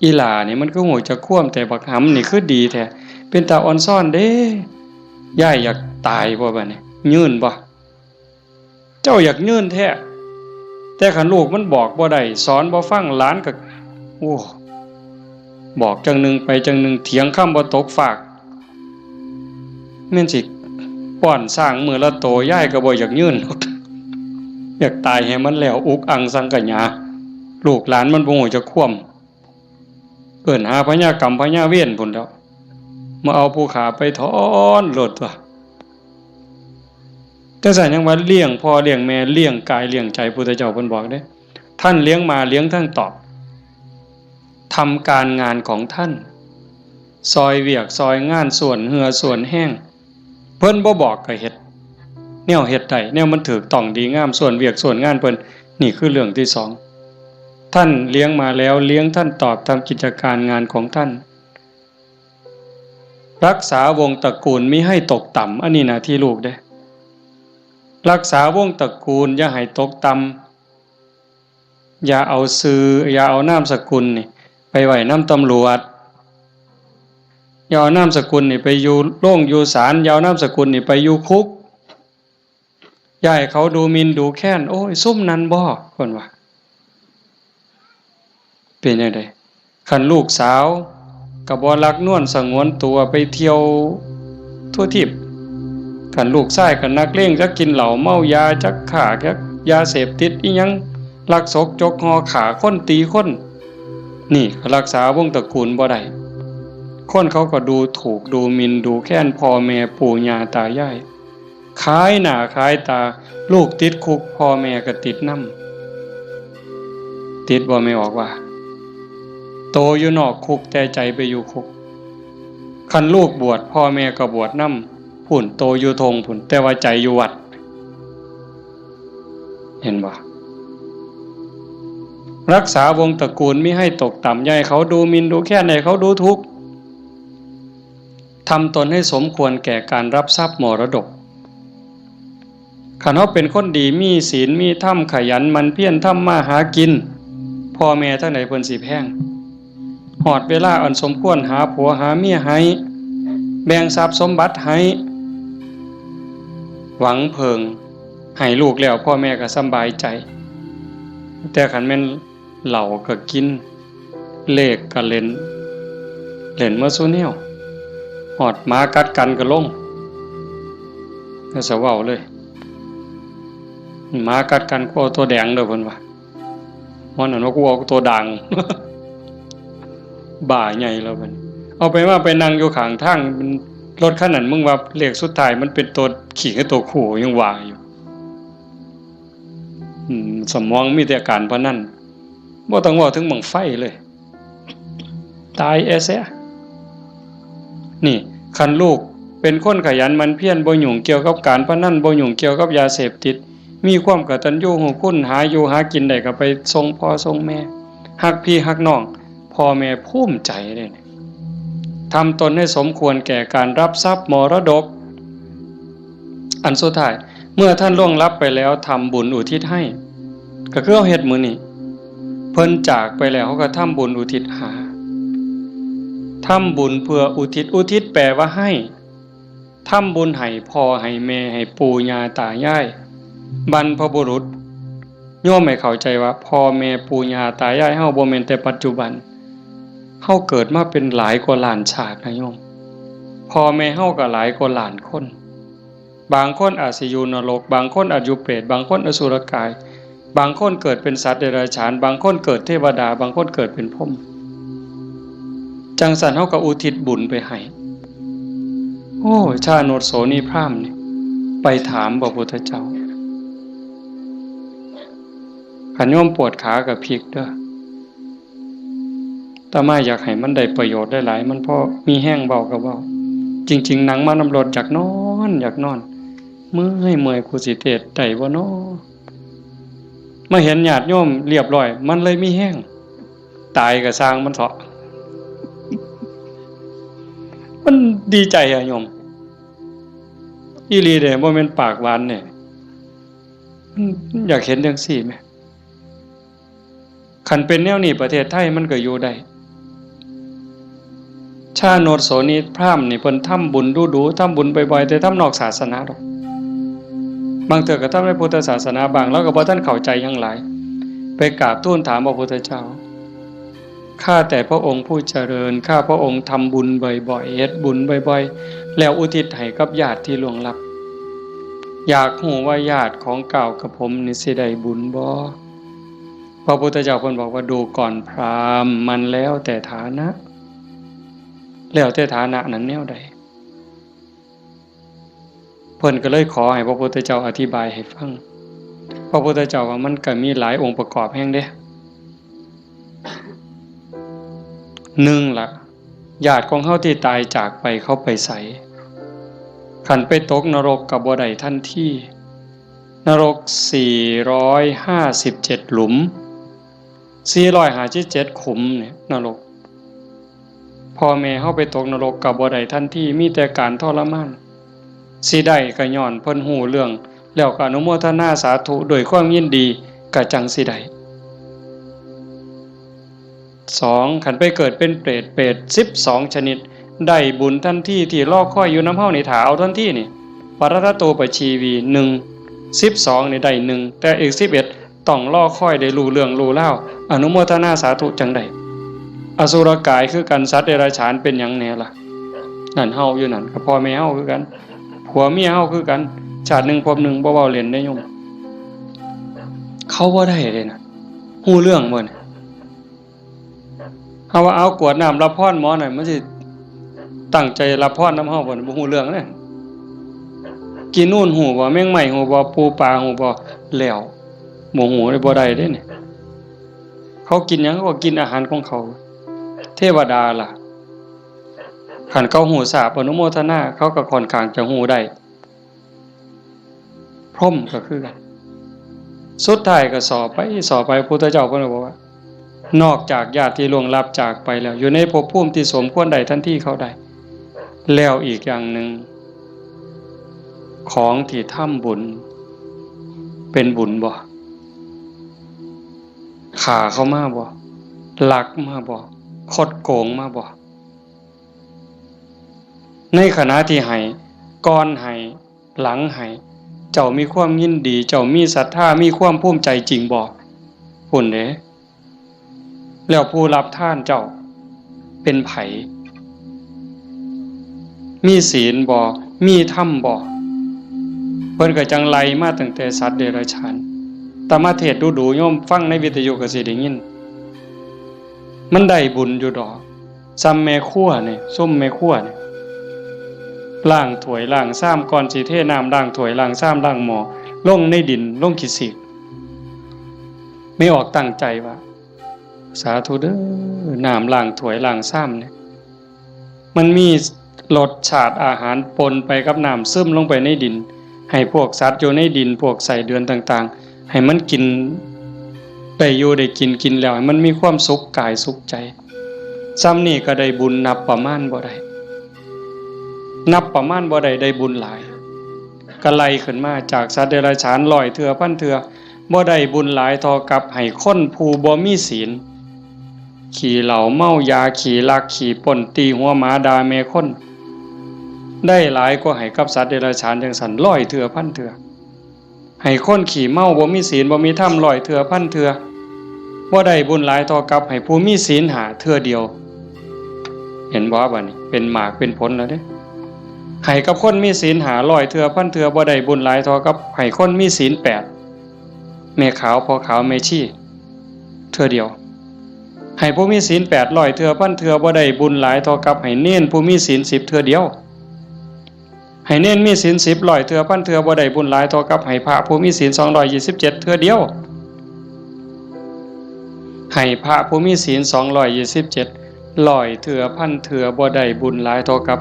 อีหล่านี่มันก็หูจะคว่ำแต่บักหำนี่คือดีแท้เป็นตาอ่อนซ่อนเด้ย่ายอยากตายบ่บัดนี้ยื่นบ่เจ้าอยากยื่นแท้แต่ขันลูกมันบอกบ่ได้สอนบ่ฟังหลานก็โอ้บอกจังหนึ่งไปจังหนึ่งเถียงคำบ่ตกฝากแม่นสิป้อนสร้างมือละโตย่ายก็บ่อยากยื่นอยากตายให้มันแล้วอุกอังสังกะหยาลูกหลานมันบ่ฮู้จะคว่ำเอิ้นหาพญากรรมพญาเวรพุ่นแล้วมาเอาผู้ขาไปถอนโลดตัวแต่สั่นยังว่าเลี้ยงพ่อเลี้ยงแม่เลี้ยงกายเลี้ยงใจพุทธเจ้าเพิ่นบอกเด้ท่านเลี้ยงมาเลี้ยงทั้งตอบทำการงานของท่านซอยเวียกซอยงานส่วนเหือส่วนแห้งเพิ่นบ่บอกก็เฮ็ดแนวเฮ็ดได้แนวมันถูกต้องดีงามส่วนเวียกส่วนงานเพิ่นนี่คือเรื่องที่สองท่านเลี้ยงมาแล้วเลี้ยงท่านตอบตามกิจการงานของท่านรักษาวงตระกูลมิให้ตกต่ำอันนี้หน้าที่ลูกเด้รักษาวงตระกูลอย่าให้ตกต่ำอย่าเอาชื่ออย่าเอานามสกุลนี่ไปไว้นำตำรวจอย่าเอานามสกุลนี่ไปอยู่โรงอยู่ศาลอย่าเอานามสกุลนี่ไปอยู่คุกอย่าให้เขาดูหมิ่นดูแค้นโอ้ยซุ่มนั้นบ่เพิ่นว่าเป็นจังได๋คันลูกสาวก็บ่รักนวลสงวนตัวไปเที่ยวทั่วทิพย์คันลูกชายก็นักเลงจักกินเหล้าเมายาจักฆ่าจักยาเสพติดอีหยังลักศกจกหอขาคนตีคนนี่รักษาวงตระกูลบ่ได้คนเขาก็ดูถูกดูหมิ่นดูแค้นพ่อแม่ปู่ย่าตายายขายหน้าขายตาลูกติดคุกพ่อแม่ก็ติดนำติดบ่ไม่ออกว่าโตอยู่นอกคุกแต่ใจไปอยู่คุกคันลูกบวชพ่อแม่ก็บวชนำพุ่นโตอยู่ทงพุ่นแต่ว่าใจอยู่วัดเห็นบ่รักษาวงตระกูลมิให้ตกต่ำอย่าให้เขาดูหมิ่นดูแค้นให้เขาดูทุกข์ทำตนให้สมควรแก่การรับทรัพย์มรดกคันเฮาเป็นคนดีมีศีลมีธรรมขยันมันเพียรทำมาหากินพ่อแม่ทั้งหลายเพิ่นสิแพงฮอดเวลาอันสมควรหาผัวหาเมียให้แบ่งทรัพย์สมบัติให้หวังเพิงให้ลูกแล้วพ่อแม่ก็สำบายใจแต่คันแม่นเหล้าก็กินเลขก็เล่นมาซุแนวฮอดหมากัดกันก็ลงก็สะเว้าเลยหมากัดกันก็เอาตัวแดงเด้อเพิ่นว่ามันนั่นว่ากูเอาตัวด่าง บ่าใหญ่แล้วมันเอาไปว่าไปนั่งอยู่ข้างทางรถคันนั้นมึงว่าเลขสุดท้ายมันเป็นตัวขี่กับตัวขู่ยังว่าอยู่สมองมีแต่การพนันบ่ต้องว่าถึงบังไฟเลยตายแซ่นี่คันลูกเป็นคนขยันมันเพียรบ่ยุ่งเกี่ยวกับการพนันบ่ยุ่งเกี่ยวกับยาเสพติดมีความกตัญญูรู้คุณหาอยู่หากินได้ก็ไปส่งพ่อส่งแม่ฮักพี่ฮักน้องพ่อแม่ภูมิใจเลยทำตนให้สมควรแก่การรับทรัพย์มรดกอันสุดท้ายเมื่อท่านล่วงลับไปแล้วทำบุญอุทิศให้ก็คือเอาเฮ็ดมื้อนี้เพิ่นจากไปแล้วเขาก็ทำบุญอุทิศหาทำบุญเพื่ออุทิศแปลว่าให้ทำบุญให้พ่อให้แม่ให้ปู่ย่าตายายบรรพบุรุษโยมไม่เข้าใจว่าพ่อแม่ปู่ย่าตายายเฮาบ่แม่นแต่ปัจจุบันเฮาเกิดมาเป็นหลายกว่าล้านชาตินะโยมพ่อแม่เฮาก็หลายกว่าล้านคนบางคนอาจสิอยู่นรกบางคนอาจอยู่เปรตบางคนอสุรกาย บางคนเกิดเป็นสัตว์เดรัจฉานบางคนเกิดเทวดาบางคนเกิดเป็นพรหมจังสันเฮาก็อุทิศบุญไปให้โอ้ชาโนดโสนีพราหมณ์นี่ไปถามพระพุทธเจ้าขันโยมปวดขากับพริกเด้อแต่มาอยากให้มันได้ประโยชน์ได้หลายมันพอมีแห้งเบากับเบาจริงๆหนังมานำรดอยากนอนเมื่อยกูสิเทศได้บ่น้อมาเห็นญาติโยมเรียบร้อยมันเลยมีแห้งตายก็สร้างมันเถาะมันดีใจอะโยมอีหลีเด้บ่แม่นปากหวานเนี่ยอยากเห็นจังซี่แหมคันเป็นแนวนี้ประเทศไทยมันก็อยู่ได้ชาโนดโสนีพราหมณ์นี่เพิ่นทำบุญดูๆทำบุญบ่อยๆแต่ทำนอกศาสนาดอกบางเทื่อก็ทำในพุทธศาสนาบางแล้วก็บ่ทันเข้าใจหยังหลายไปกราบทูลถามพระพุทธเจ้าข้าแต่พระองค์ผู้เจริญข้าพระองค์ทำบุญบ่อยๆเฮ็ดบุญบ่อยๆแล้วอุทิศให้กับญาติที่ล่วงลับอยากรู้ว่าญาติของเก่ากับผมนี่สิได้บุญบ่พระพุทธเจ้าเพิ่นบอกว่าดูก่อนพราหมณ์มันแล้วแต่ฐานะแล้วแต่ฐานะนั้นแนวใดเพิ่นก็เลยขอให้พระพุทธเจ้าอธิบายให้ฟังพระพุทธเจ้าว่ามันก็มีหลายองค์ประกอบแห่งเด้1ล่ะญาติของเฮาที่ตายจากไปเขาไปไสคันไปตกนรกก็บ่ได้ทันทีนรก457หลุม457ขุมเนี่ยนรกพ่อแม่เฮาไปตกนรกก็บ่ได้ทันทีมีแต่การทรมานสิได้ก็ย้อนเพิ่นฮู้เรื่องแล้วก็อนุโมทนาสาธุโดยความยินดีก็จังสิได้2คันไปเกิดเป็นเปรต12ชนิดได้บุญทันทีที่รอคอยอยู่นำเฮานี่ถ้าเอาทันทีนี่ปรตโตปชีวี1 12นี่ได้1แต่อีก11ต้องรอคอยได้รู้เรื่องรู้ราวอนุโมทนาสาธุจังได๋อสุรกายคือกันสัตว์เดรัจฉานเป็นหยังแน่ล่ะนั่นเฮาอยู่นั่นก็พ่อแม่เฮาคือกันผัวเมียเฮาคือกันชาติหนึ่งพบหนึ่งบ่เว้าเล่นได้โยมเขาบ่ได้เลยนะฮู้เรื่องบ่เนี่ยเฮาว่าเอากวดน้ำรับพรหมอหน่อยมันสิตั้งใจรับพรนำเฮาบ่บ่ฮู้เรื่องเด้กินนู่นฮู้บ่แมงไหม้ฮู้บ่ปูปลาฮู้บ่แล้วบ่ฮู้ได้บ่ได้เด้เนี่ยเขากินหยังเขาก็กินอาหารของเขาเทวดาล่ะคันเขาฮู้ทราบอนุโมทนาเขาก็ค่อนข้างจะฮู้ได้พรหมก็คือกันสุดท้ายก็สอบไปพุทธเจ้าเพิ่นบอกว่านอกจากญาติที่ล่วงลับจากไปแล้วอยู่ในภพภูมิที่สมควรได้ทันทีเขาได้แล้วอีกอย่างหนึ่งของที่ทำบุญเป็นบุญบ่ฆ่าเขามาบ่ลักมาบ่คดโกงมาบ่ในขณะที่ให้ก่อนให้หลังให้เจ้ามีความยินดีเจ้ามีศรัทธามีความภูมิใจจริงบ่พุ่นเด้แล้วผู้รับทานเจ้าเป็นไผมีศีลบ่มีธรรมบ่เพิ่นก็จังไล่มาตั้งแต่สัตว์เดรัจฉานแต่มาเทศน์ดูๆโยมฟังในวิทยุก็สิได้ยินมันได้บุญอยู่ดอกซ้ำแม่ครัวนี่ส้มแม่ครัวนี่ล้างถ้วยล้างซ้ำก่อนสิเทน้ำล้างถ้วยล้างซ้ำล้างหม้อลงในดินลงขี้สิกไม่ออกตั้งใจว่าสาธุเด้อน้ำล้างถ้วยล้างซ้ำเนี่ยมันมีรสชาติอาหารปนไปกับน้ำซึมลงไปในดินให้พวกสัตว์อยู่ในดินพวกไส้เดือนต่างๆให้มันกินได้อยู่ได้กินแล้วให้มันมีความสุขกายสุขใจซ้ำนี่ก็ได้บุญนับประมาณบ่ได้ได้บุญหลายก็ไล่ขึ้นมาจากสัตว์เดรัจฉาน100เทื่อพันเทื่อบ่ได้บุญหลายเท่ากับให้คนผู้บ่มีศีลขี่เหล้าเมายาขี่ลักขี่ป่นตีหัวหมาด่าแม่คนได้หลายกว่าให้กับสัตว์เดรัจฉานจังซั่น100เทื่อพันเทื่อให้คนขี่เมาบ่มีศีลบ่มีธรรม100เทื่อพันเทื่อบ่ได้บุญหลายเท่ากับให้ผู้มีศีล5เทื่อเดียวเห็นบ่บัดนี้เป็นหมากเป็นผลแล้วเด้ให้กับคนมีศีล500เทื่อพันเทื่อบ่ได้บุญหลายเท่ากับให้คนมีศีล8 แม่ขาวพ่อขาวแม่ชีเทื่อเดียวให้ผู้มีศีล800เทื่อพันเทื่อบ่ได้บุญหลายเท่ากับให้เน้นผู้มีศีล10เทื่อเดียวให้เน้นมีศีล10ร้อยเทื่อพันเทื่อบ่ได้บุญหลายเท่ากับให้พระผู้มีศีล227เทื่อเดียวให้พระผู้มีศีล227ร้อยเทื่อพันเทื่อบ่ได้บุญหลายเท่ากับ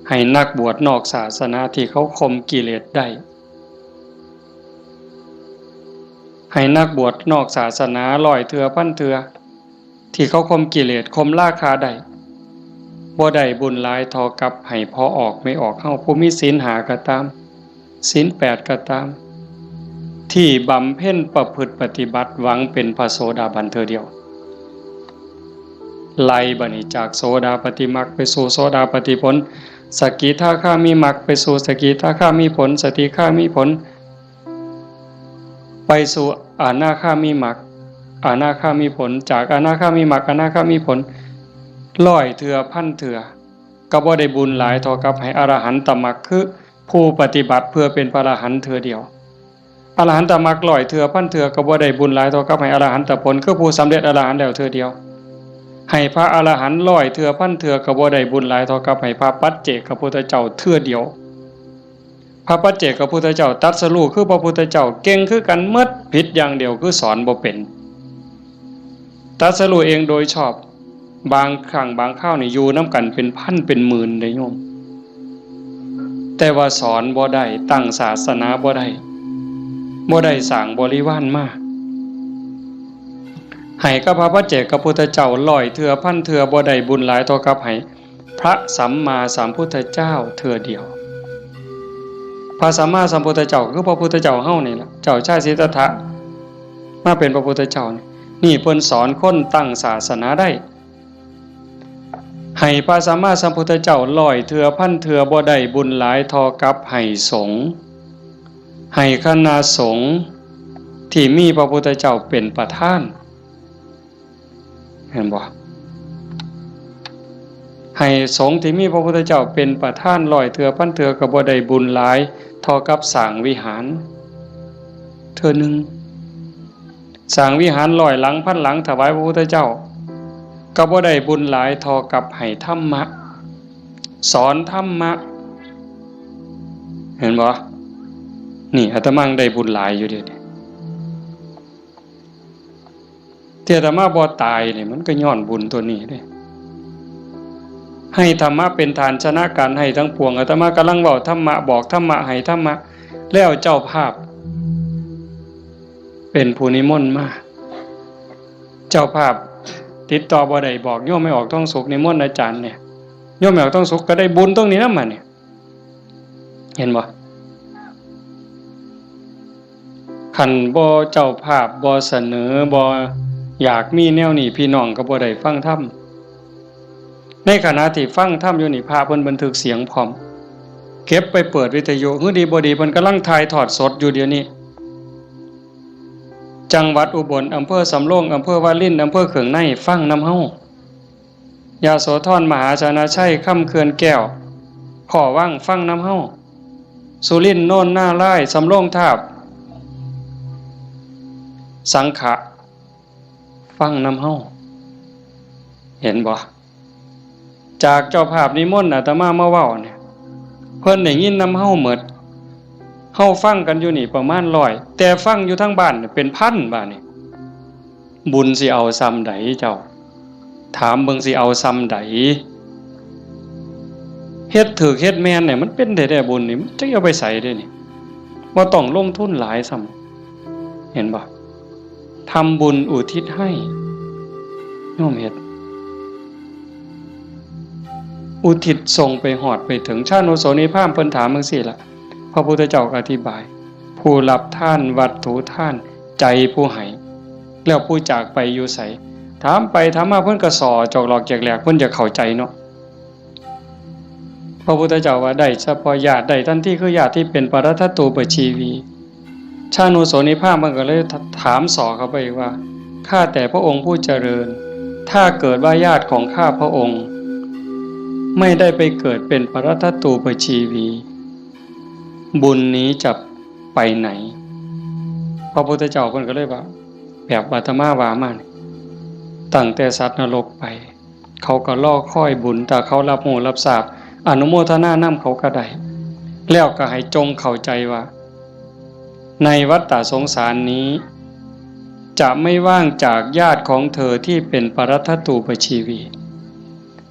ให้นักบวชนอกศาสนาที่เขาข่มกิเลสได้ให้นักบวชนอกศาสนาร้อยเทื่อพันเทื่อที่เขาข่มกิเลสข่มราคะได้บ่ได้บุญหลายเท่ากับให้พอออกไม่ออกเฮาผู้มีศีล5ก็ตามศีล8ก็ตามที่บำเพ็ญประพฤติปฏิบัติหวังเป็นพระโสดาบันเทื่อเดียวไล่บัดนี้จากโสดาปัตติมรรคไปสู่โสดาปัตติผลสกิทาคามีมรรคไปสู่สกิทาคามีผลสติคามีผลไปสู่อนาคามีมรรคอนาคามีผลจากอนาคามีมรรคอนาคามีผลร้อยเทื่อพันเทื่อก็บ่ได้บุญหลายเท่ากับให้อรหันตมรรคคือผู้ปฏิบัติเพื่อเป็นพระอรหันต์เทื่อเดียวอรหันตมรรคร้อยเทื่อพันเทื่อก็บ่ได้บุญหลายเท่ากับให้อรหันตผลคือผู้สำเร็จอรหันต์แล้วเทื่อเดียวให้พระอรหันต์ร้อยเทื่อพันเทื่อก็บ่ได้บุญหลายเท่ากับให้พระปัจเจกพุทธเจ้าเทื่อเดียวพระปัจเจกพุทธเจ้าตรัสรู้คือพระพุทธเจ้าเก่งคือกันหมดผิดอย่างเดียวคือสอนบ่เป็นตรัสรู้เองโดยชอบบางครั้งบางคราวนี่อยู่น้ำกันเป็นพันเป็นหมื่นเลยโยมแต่ว่าสอนบ่ได้ตั้งศาสนาบ่ได้สร้างบริวารมาให้กับพระปัจเจกพุทธเจ้าร้อยเทื่อพันเทื่อบ่ได้บุญหลายเท่ากับให้พระสัมมาสัมพุทธเจ้าเทื่อเดียวพระสัมมาสัมพุทธเจ้าคือพระพุทธเจ้าเฮานี่ล่ะเจ้าชายสิทธัตถะมาเป็นพระพุทธเจ้านี่เพิ่นสอนคนตั้งศาสนาได้ให้พระสัมมาสัมพุทธเจ้าร้อยเทื่อพันเทื่อบ่ได้บุญหลายเท่ากับให้สงฆ์ให้คณะสงฆ์ที่มีพระพุทธเจ้าเป็นประธานเห็นบ่ให้สงฆ์ที่มีพระพุทธเจ้าเป็นประธานร้อยเทื่อพันเทื่อก็บ่ได้บุญหลายเท่ากับสร้างวิหารเทื่อนึงสร้างวิหารร้อยหลังพันหลังถวายพระพุทธเจ้าก็บ่ได้บุญหลายเท่ากับให้ธรรมะสอนธรรมะเห็นบ่นี่อาตมาได้บุญหลายอยู่เด้ที่อาตมาบ่ตายนี่มันก็ย้อนบุญตัวนี้เด้ให้ธรรมะเป็นฐานชนะการให้ทั้งปวงอาตมากำลังเว้าธรรมะบอกธรรมะให้ธรรมะแล้วเจ้าภาพเป็นผู้นิมนต์มาเจ้าภาพติดต่อบ่ได้บอกโยมไม่ออกท้องสุขนิมนต์อาจารย์เนี่ยโยมไม่ออกท้องสุขก็ได้บุญตรงนี้นำมาเนี่ยเห็นบ่คันบ่เจ้าภาพบ่เสนอบ่อยากมีแนวนี้พี่น้องก็บ่ได้ฟังธรรมในขณะที่ฟังธรรมอยู่นี่พระเพิ่นบันทึกเสียงพร้อมเก็บไปเปิดวิทยุฮือดีบ่ดีเพิ่นกำลังถ่ายทอดสดอยู่เดี๋ยวนี้จังหวัดอุบลอำเภอสำโรงอำเภอวารินอำเภอเขืองในฟังนำเฮายาโสธรมหาชนะชัยค่ำเขื่อนแก้วขอว่างฟังนำเฮาสุรินทร์โน่นหน้าไร่สำโรงทาบสังขะฟังนำเฮาเห็นบ่จากเจ้าภาพนิมนต์อาตมามาเว้าเนี่ยเพิ่นได้ยินนำเฮาหมดเฮาฟังกันอยู่นี่ประมาณ100แต่ฟังอยู่ทั้งบ้านเป็นพันบ้านนี่บุญสิเอาซ้ำใดเจ้าถามเบิ่งสิเอาซ้ำใดเฮ็ดถูกเฮ็ดแม่นเนี่ยมันเป็นได้บุญนี่มันจะเอาไปใส่ได้นี่บ่ต้องลงทุนหลายซ้ำเห็นบ่ทำบุญอุทิศให้โยมเฮ็ดอุทิศส่งไปหอดไปถึงชาโนโสนิพพานเพิ่นถามจังซี่ล่ะพระพุทธเจ้าอธิบายผู้รับท่านวัตถุท่านใจผู้ให้แล้วผู้จากไปอยู่ไสถามไปถามมาเพิ่นก็สอจอกหลอกแจกแหลกเพิ่นจะเข้าใจเนาะพระพุทธเจ้าว่าได้เฉพาะญาติได้ทันทีคือญาติที่เป็นปรัตถตูปชีวีชาโนโสนิพพานมันก็เลยถามสอเข้าไปว่าข้าแต่พระองค์ผู้เจริญถ้าเกิดว่าญาติของข้าพระองค์ไม่ได้ไปเกิดเป็นปรัตถตูปชีวีบุญนี้จะไปไหน พระพุทธเจ้าเพิ่นก็เลยว่าแบบอาตมาว่ามานี่ตั้งแต่สัตว์นรกไปเขาก็รอคอยบุญแต่เขารับรู้รับทราบอนุโมทนานำเขาก็ได้แล้วก็ให้จงเข้าใจว่าในวัฏฏะสงสารนี้จะไม่ว่างจากญาติของเธอที่เป็นปรัตถตูปชีวี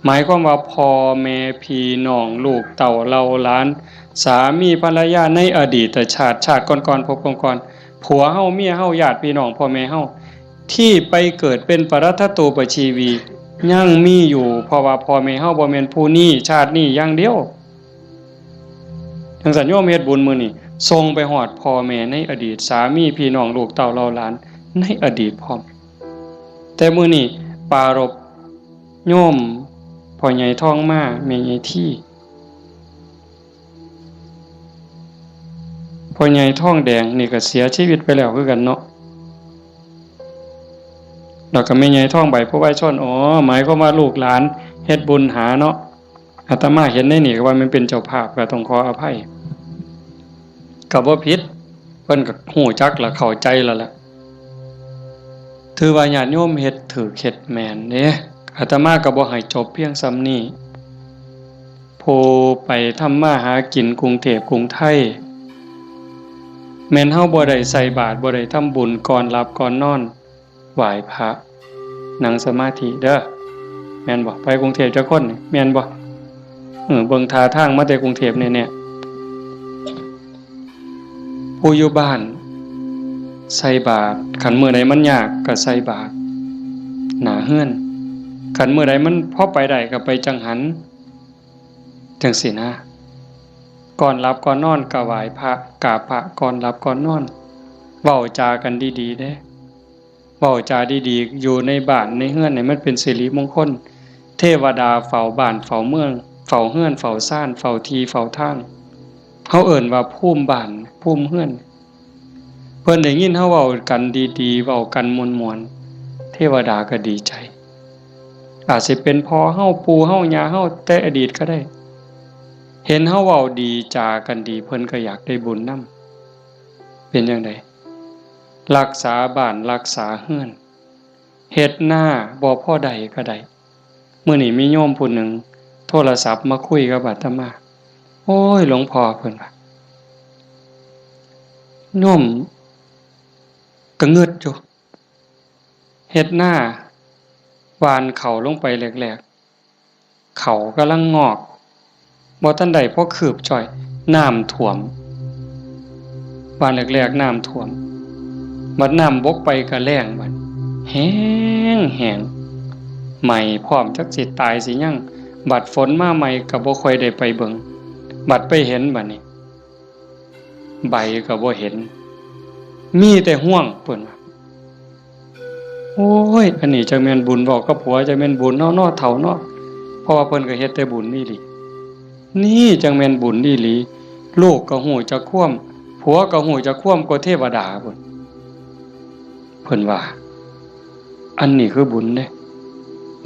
หมายความว่าพ่อแม่พี่น้องลูกเต่าเราหลานสามีภรรยาในอดีตชาติก่อนๆพบก่อนๆผัวเฮาเมียเฮาญาติพี่น้องพ่อแม่เฮาที่ไปเกิดเป็นปรัตถตูปชีวียังมีอยู่เพราะว่าพ่อแม่เฮาบ่แม่นผู้นี้ชาตินี้อย่างเดียวจังซั่นโยมเฮ็ดบุญมื้อนี้ส่งไปฮอดพ่อแม่ในอดีตสามีพี่น้องลูกเต่าเราหลานในอดีตพร้อมแต่มื้อนี้ปรารภโยมพ่อใหญ่ทองมาแม่ใหญ่ที่พ่อใหญ่ทองแดงนี่ก็เสียชีวิตไปแล้วคือกันเนาะแล้วก็แม่ใหญ่ทองใบผู้ไว้ชนหมายความว่าลูกหลานเฮ็ดบุญหาเนาะอาตมาเห็นได้นี่ก็ว่ามันเป็นเจ้าภาพก็ต้องขออภัยก็บ่ผิดเพิ่นก็ฮู้จักและเข้าใจแล้วล่ะถือว่าญาติโยมเฮ็ดถูกเฮ็ดแม่นเด้อาตมาก็บ่ให้จบเพียงส่ำนี้ผู้ไปทำมาหากินกรุงเทพกรุงไทยแม่นเฮาบ่ได้ใส่บาตรบ่ได้ทำบุญก่อนหลับก่อนนอนไหว้พระนั่งสมาธิเด้อแม่นบ่ไปกรุงเทพจักคนนี่แม่นบ่เบิ่งท่าทางมาแต่กรุงเทพแน่ๆผู้อยู่บ้านใส่บาตรคันมื้อใดมันยากก็ใส่บาตรหน้าเฮือนคันมื้อใดมันพอไปได้ก็ไปจังหันจังซี่นะก่อนหลับก่อนนอนก็ไหว้พระกราบพระก่อนหลับก่อนนอนเว้าจากันดีๆเด้เว้าจาดีๆอยู่ในบ้านในเฮือนนี่มันเป็นสิริมงคลเทวดาเฝ้าบ้านเฝ้าเมืองเฝ้าเฮือนเฝ้าซ่านเฝ้าที่เฝ้าทางเฮาเอิ้นว่าภูมิบ้านภูมิเฮือนเพิ่นได้ยินเฮาเว้ากันดีๆเว้ากันม่วนๆเทวดาก็ดีใจอาจสิเป็นพ่อเฮาปู่เฮาย่าเฮาแต่อดีตก็ได้เห็นเฮาเว้าดีจากันดีเพิ่นก็อยากได้บุญนำเป็นจังได๋รักษาบ้านรักษาเฮือนเฮ็ดหน้าบ่พอใดก็ได้มื้อนี้มีโยมผู้หนึ่งโทรศัพท์มาคุยกับอาตมาโอ้ยหลวงพ่อเพิ่นว่าโยมก็งึดอยู่เฮ็ดหน้าหว่านข้าวลงไปแรกๆข้าวกำลังงอกบ่ทันได้พอคืบจ้อยน้ำท่วมหว่านแรกๆน้ำท่วมบัดน้ำบกไปก็แล้งบัดแห้งใหม่พร้อมจักสิตายสิยังบัดฝนมาใหม่ก็บ่ค่อยได้ไปเบิ่งบัดไปเห็นบัดนี้ใบก็บ่เห็นมีแต่ห่วงเพิ่นว่าโอ้ยอันนี้จักแม่นบุญบอกกับผัวจักแม่นบุญเนาะเฒ่าเนาะเพราะว่าเพิ่นก็เฮ็ดแต่บุญนี่หลีนี่จังแม่นบุญอีหลีลูกก็ฮู้จักความผัวก็ฮู้จักความกว่าเทวดาพุ่นเพิ่นว่าอันนี้คือบุญเด้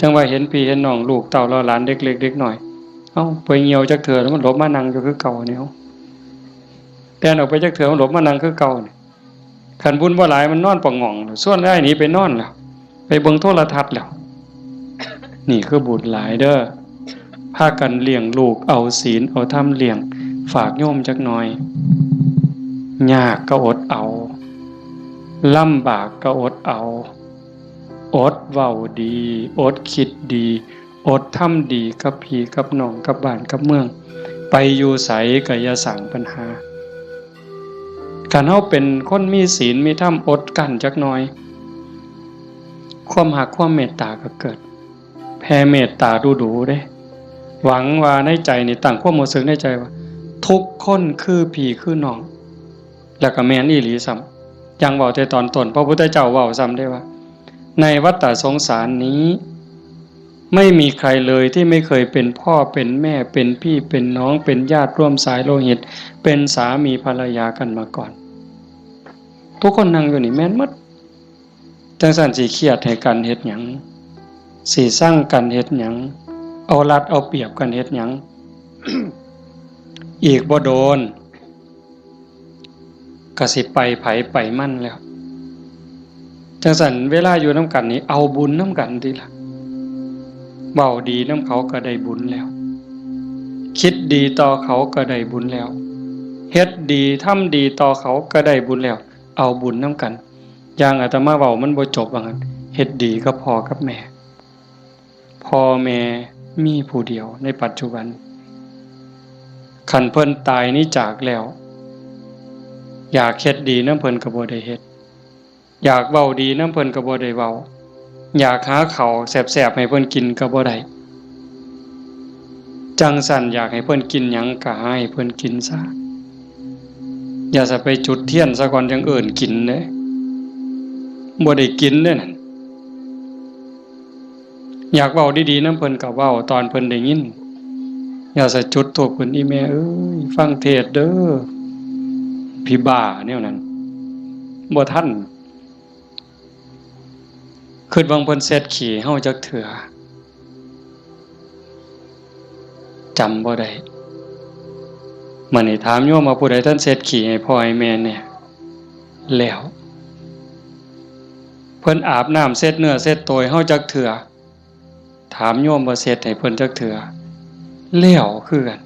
จังว่าเห็นพี่เห็นน้องลูกเต้าเราหลานเด็กเล็กเด็กน้อยเอ้าไปเหี่ยวจักเถื่อแล้วมันหลบมานั่งอยู่คือเก่านี่เฮาแต่ออกไปจักเถื่อมันหลบมานั่งคือเก่านี่คันบุญบ่หลายมันนอนปะง่องส่วนได้หนีไปนอนแล้วไปเบิ่งโทรทัศน์แล้วนี่คือบุญหลายเด้อพากันเลี้ยงลูกเอาศีลเอาธรรมเลี้ยงฝากโยมจักหน่อยยากก็อดเอาลำบากก็อดเอาอดเว้าดีอดคิดดีอดทำดีกับพี่กับน้องกับบ้านกับเมืองไปอยู่ไสก็อย่าสร้างปัญหาคันเฮาเป็นคนมีศีลมีธรรมอดกั้นจักหน่อยความรักความเมตตาก็เกิดแผ่เมตตาดูๆเด้หวังว่าในใจนี่ตั้งความรู้สึกในใจว่าทุกคนคือพี่คือน้องแล้วก็แม่นอีหลีซ้ำยังเว้าแต่ตอนต้นพระพุทธเจ้าเว้าซ้ำได้ว่าในวัฏฏะสงสารนี้ไม่มีใครเลยที่ไม่เคยเป็นพ่อเป็นแม่เป็นพี่เป็นน้องเป็นญาติร่วมสายโลหิตเป็นสามีภรรยากันมาก่อนทุกคนนั่งอยู่นี่แม่นหมดจังซั่นสิเครียดให้กันเฮ็ดหยังสิสร้างกันเฮ็ดหยังเอารัดเอาเปรียบกันเฮ็ดหยัง อีกบ่โดน ก็สิไปไผไปมั่นแล้วจังซั่นเวลาอยู่นำกันนี่เอาบุญนำกันติล่ะเว้าดีนำเขาก็ได้บุญแล้วคิดดีต่อเขาก็ได้บุญแล้วเฮ็ดดีทำดีต่อเขาก็ได้บุญแล้วเอาบุญนำกันอย่างอาตมาเว้ามันบ่จบว่างั้นเฮ็ดดีกับพ่อกับแม่พ่อแม่มีผู้เดียวในปัจจุบันคันเพิ่นตายนี้จากแล้วอยากเฮ็ดดีนำเพิ่นก็บ่ได้เฮ็ดอยากเว้าดีนำเพิ่นก็บ่ได้เว้าอยากหาข้าวแซ่บๆให้เพิ่นกินก็บ่ได้จังสั่นอยากให้เพิ่นกินหยังก็ให้เพิ่นกินซะอย่าจะไปจุดเทียนซะก่อนจังเอิ้นกินเด้บ่ได้กินเด้นั่นอยากเว้าดีๆนำเพิ่นก็เว้าตอนเพิ่นได้ยินอย่าจะจุดธูปเพิ่นอีแม่เอ้ยฟังเทศเด้อพี่บ้าแนวนั้นบ่ทันคิดว่าเพิ่นเสร็จขี้เฮาจักเทื่อจำบ่ได้มื้อนี้ถามโยมว่าผู้ใดท่านเสร็จขี้ให้พ่อให้แม่เนี่ยแล้วเพิ่นอาบน้ำเสร็จเนื้อเสร็จตัวให้เฮาจักเทื่อถามโยมว่าเสร็จให้เพิ่นจักเทื่อแล้วคือกัน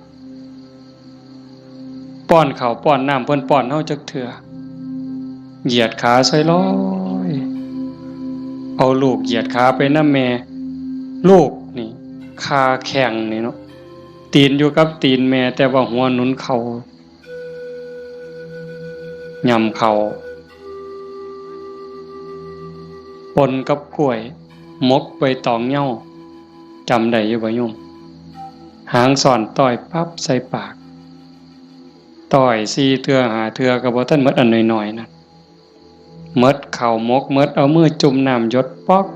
ป้อนข้าวป้อนน้ำเพิ่นป้อนเฮาจักเทื่อเหยียดขาซอยลอยเอาลูกเหยียดขาไปนำแม่ลูกนี่ขาแข็งนี่เนาะตีนอยู่กับตีนแม่แต่ว่าหัวหนุนเข่าย่ำเข่าปนกับกล้วยมกใบตองเหย้าจำได้อยู่บ่โยมหางสอนต่อยปั๊บใส่ปากต่อย4เทื่อ5เทื่อก็บ่ทันหมดอันน้อยๆนั่นหมดข้าวมกหมดเอามือจุ่มน้ำหยดป๊อก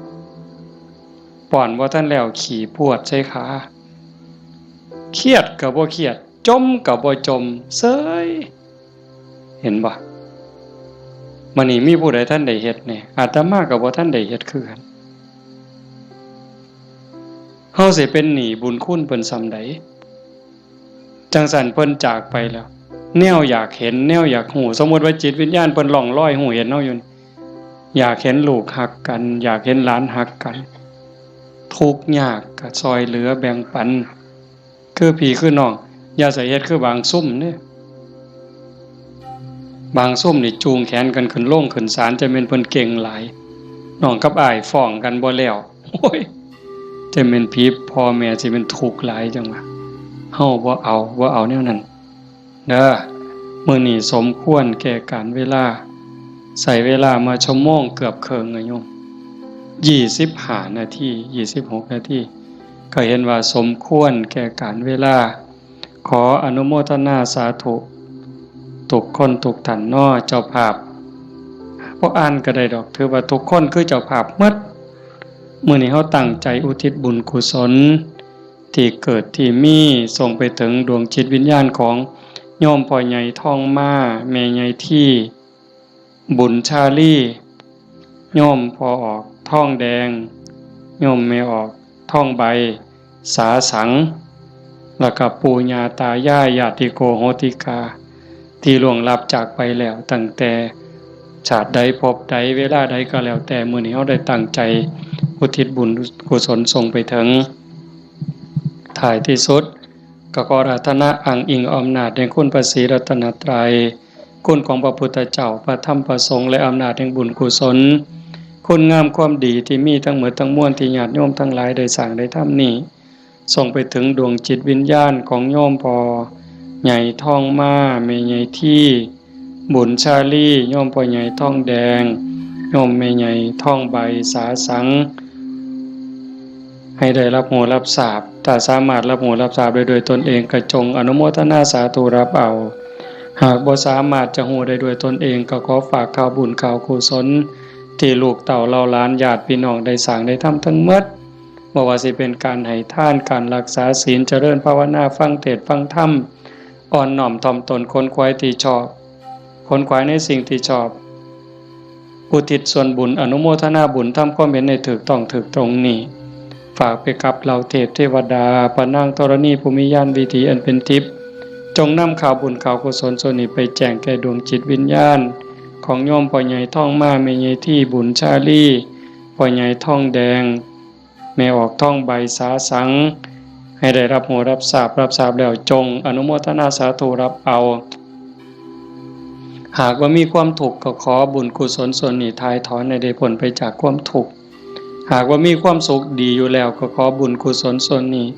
ป้อนบ่ทันแล้วขี่พวดใส่ขาเครียดก็บ่เครียดจมก็บ่จมเซ้ยเห็นบ่มื้อนี้มีผู้ใดท่านได้เฮ็ดแน่อาตมาก็บ่ทันได้เฮ็ดคือกันเฮาสิเป็นหนี้บุญคุณเพิ่นส่ำใดจังซั่นเพิ่นจากไปแล้วแนวอยากเห็นแนวอยากฮู้สมมุติว่าจิตวิญญาณเพิ่นล่องลอยฮู้เห็นเฮาอยู่อยากเห็นลูกฮักกันอยากเห็นหลานฮักกันทุกข์ยากก็ช่วยเหลือแบ่งปันคือพี่คือน้องอย่าใส่เฮ็ดคือบางซุ่มเด้บางซุ่มนี่จูงแขนกันขึ้นโลงขึ้นศาลจะแม่นเพิ่นเก่งหลายน้องกับอ้ายฟ้องกันบ่แล้วโอ้ยจะแม่นพี่พ่อแม่สิเป็นทุกข์หลายจังว่าเฮาบ่เอาแนวนั้นเด้อมื้อนี้สมควรแก่การเวลาใส่เวลามาชั่วโมงเกือบครึ่งอะโยม25นาที26นาทีก็เห็นว่าสมควรแก่การเวลาขออนุโมทนาสาธุทุกคนทุกท่านน้อเจ้าภาพบ่อ่านก็ได้ดอกถือว่าทุกคนคือเจ้าภาพหมดมื้อนี้เฮาตั้งใจอุทิศบุญกุศลที่เกิดที่มีส่งไปถึงดวงจิตวิญญาณของโยมพ่อใหญ่ทองมาแม่ใหญ่ที่บุญชาลีโยมพ่อออกทองแดงโยมแม่ออกท่องใบสาสังแล้วก็ปู่ย่าตายายญาติโกโหติกาที่ล่วงลับจากไปแล้วตั้งแต่ชาติใดภพใดเวลาใดก็แล้วแต่มื้อนี้เฮาได้ตั้งใจอุทิศบุญกุศลส่งไปถึงท้ายที่สุดก็ขออาราธนาอ้างอิงอำนาจแห่งคุณพระศรีรัตนตรัยคุณของพระพุทธเจ้าพระธรรมพระสงฆ์และอำนาจแห่งบุญกุศลคุณงามความดีที่มีทั้งหมดทั้งมวลที่ญาติโยมทั้งหลายได้สร้างได้ทำนี้ส่งไปถึงดวงจิตวิญญาณของโยมพ่อใหญ่ทองมาแม่ใหญ่ที่บุญชาลีโยมพ่อใหญ่ทองแดงโยมแม่ใหญ่ทองใบสาสังให้ได้รับหูรับทราบถ้าสามารถรับหูรับทราบได้โดยตนเองก็จงอนุโมทนาสาธุรับเอาหากบ่สามารถจะหูได้ด้วยตนเองก็ขอฝากข่าวบุญข่าวกุศลที่ลูกเต่าเล่าล้านญาติพี่น้องได้สร้างได้ทำทั้งหมดบ่ว่าสิเป็นการให้ทานการรักษาศีลเจริญภาวนาฟังเทศน์ฟังธรรมอ่อนน้อมถ่อมตนค้นคว้าที่ชอบค้นคว้าในสิ่งที่ชอบอุทิศส่วนบุญอนุโมทนาบุญทำความเห็นในถูกต้องถูกตรงนี้ฝากไปกับเหล่าเทพเทวดาพระนางธรณีภูมิญาณวิถีอันเป็นทิพย์ จงนำข่าวบุญข่าวกุศลส่วนนี้ไปแจ้งแก่ดวงจิตวิญญาณของโยมพ่อใหญ่ท่องมาแม่ใหญ่ที่บุญชาลีพ่อใหญ่ท่องแดงแม่ออกท่องใบสาสังให้ได้รับหูรับทราบแล้วจงอนุโมทนาสาธุรับเอาหากว่ามีความทุกข์ก็ขอบุญกุศลส่วนนี้ทายถอนให้ได้พ้นไปจากความทุกข์หากว่ามีความสุขดีอยู่แล้วก็ขอบุญกุศลส่วนนี้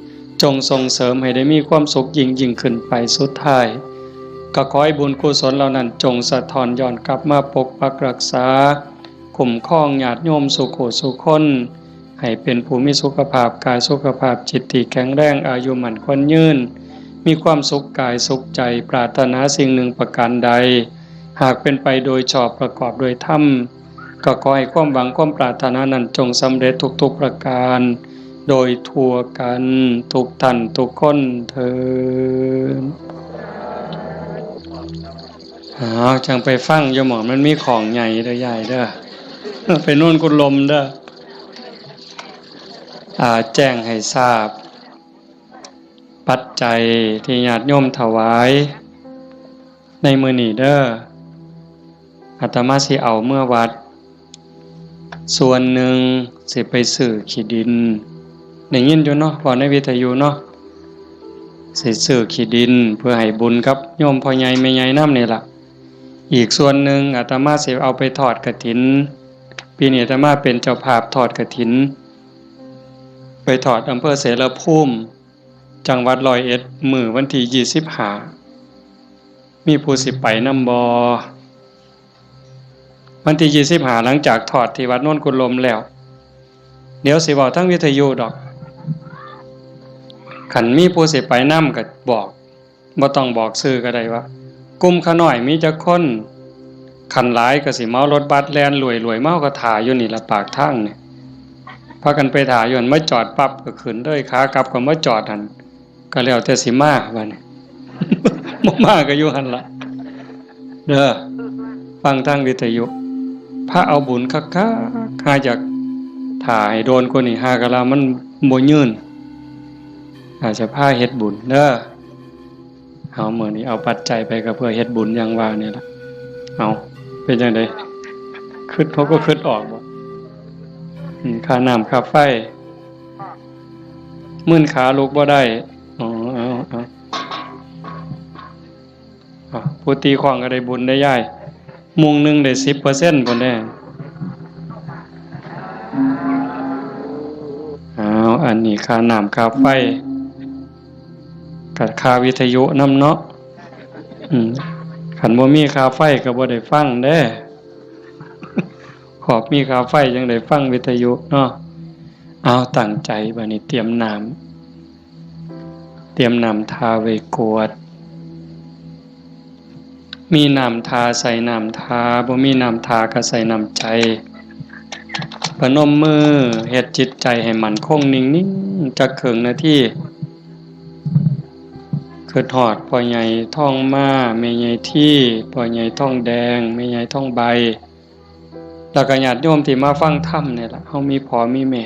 จงส่งเสริมให้ได้มีความสุขยิ่งขึ้นไปสุดท้ายก็ขอให้บุญกุศลเหล่านั้นจงสะท้อนย้อนกลับมาปกปักรักษาคุ้มครองญาติโยมสุขสุขคนให้เป็นผู้มีสุขภาพกายสุขภาพจิตที่แข็งแรงอายุมั่นขวัญยืนมีความสุขกายสุขใจปรารถนาสิ่งหนึ่งประการใดหากเป็นไปโดยชอบประกอบโดยธรรมก็ขอให้ความหวังความปรารถนานั้นจงสำเร็จทุกๆประการโดยทั่วกันทุกท่านทุกคนเถิดจังไปฟังอย่าหมอมันมีของใหญ่เด้อใหญ่เด้อไปนู่นกุลมเด้อแจ้งให้ทราบปัจจัยที่ญาติโยมถวายในมื้อนี้เด้ออาตมาสิเอาเมื่อวัดส่วนหนึ่งสิไปซื้อขี้ดินได้ยินอยู่เนาะว่าในวิทยุเนาะสิซื้อขี้ดินเพื่อให้บุญกับโยมพ่อใหญ่แม่ใหญ่นำนี่ล่ะอีกส่วนหนึ่งอาตมาสิเอาไปทอดกฐินปีนี้อาตมาเป็นเจ้าภาพทอดกฐินไปทอดอำเภอเสรภูมิจังหวัด101มื้อวันที่25มีผู้สิไปนำบ่วันที่25หลังจากทอดที่วัดโน่นกุลมแล้วเดี๋ยวสิเว้าทั้งวิทยุดอกคันมีผู้สิไปนำก็บอกบ่ต้องบอกชื่อก็ได้ว่ากลุ่มขาน้อยมีจักคนคันหลายก็สิเมารถบัสแล่นรวยๆเมาก็ถ่าอยู่นี่ละปากทางนี่พากันไปถ่าอยู่หั่นมาจอดปั๊บก็ขึ้นเลยขากลับก็มาจอดหั่นก็แล้วแต่สิมาบัดนี้ บ่มาก็อยู่หั่นล่ะเด้อฟังทางวิทยุพระเอาบุญคักๆหาจากถ่าให้โดนคนนี่หากะลามันบ่ยืนอาจจะพาเฮ็ดบุญเด้อเอามื้อนี้เอาปัจจัยไปก็เพื่อเฮ็ดบุญอย่างว่านี่ล่ะเอาเป็นจังได๋คิดเขาก็คิดออกบ่ค่าน้ำค่าไฟมื่นขาลุกบ่ได้ผู้ตีของก็ได้บุญได้ย่ายมุงหนึ่งได้ 10% พุ่นแน่อันนี้ค่าน้ำค่าไฟกับค่าวิทยุนำเนาะคันบ่มีค่าไฟก็บ่ได้ฟังเด้ขอบมีค่าไฟจังได้ฟังวิทยุเนาะเอาตั้งใจบัดนี้เตรียมน้ำทาไว้กวดมีน้ำทาใส่น้ำทาบ่มีน้ำทาก็ใส่น้ำใจพนมมือเฮ็ดจิตใจให้มั่นคงนิ่งๆจักครึ่งนาทีคือทอดพ่อใหญ่ท่องมาแม่ใหญ่ที่พ่อใหญ่ท่องแดงแม่ใหญ่ท่องใบแล้วก็ญาติโยมที่มาฟังธรรมนี่ล่ะเฮามีพ่อมีแม่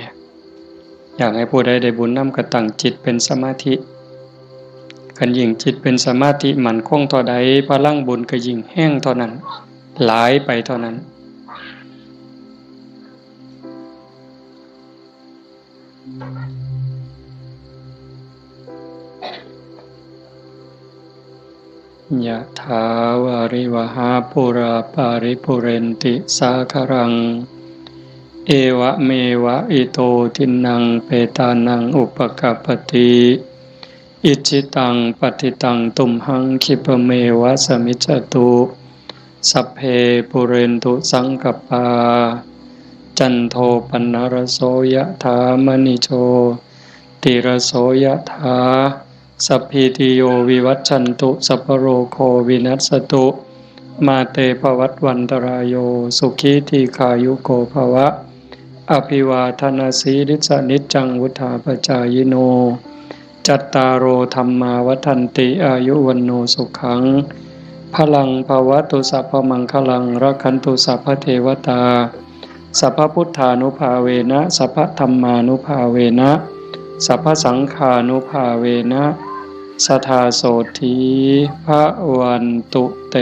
อยากให้ผู้ใดได้บุญนำก็ตั้งจิตเป็นสมาธิคันยิ่งจิตเป็นสมาธิมั่นคงเท่าใดพลังบุญก็ยิ่งแห้งเท่านั้นหลายไปเท่านั้นยะถาวาริวหาปุราปาริปุเรนติสาครังเอวะเมวะอิโตทินังเปตานังอุปกัปปติอิจิตังปฏิตังตุมหังคิปเมวะสมิจจตุสัพเพปุเรนตุสังกปาจันโทปนรโสยะถามณิโชติรโสยะถาสัพพิติโยวิวัชชันตุสัพพโรโควินัสสตุมาเตภวัตวันตรายโยสุขีทีขายุโกภวะอภิวาทนาสีริสนิจจังวุธาปจายโนจัตตารโอธัมมาวัฏันติอายุวันโนสุขังพลังภวตุสัพพมังคลังรักขันตุสัพพเทวตาสัพพพุทธานุภาเวนะสัพพธัมมานุภาเวนะสัพพสังฆานุภาเวนะ สทธาโสธีภะวันตุเต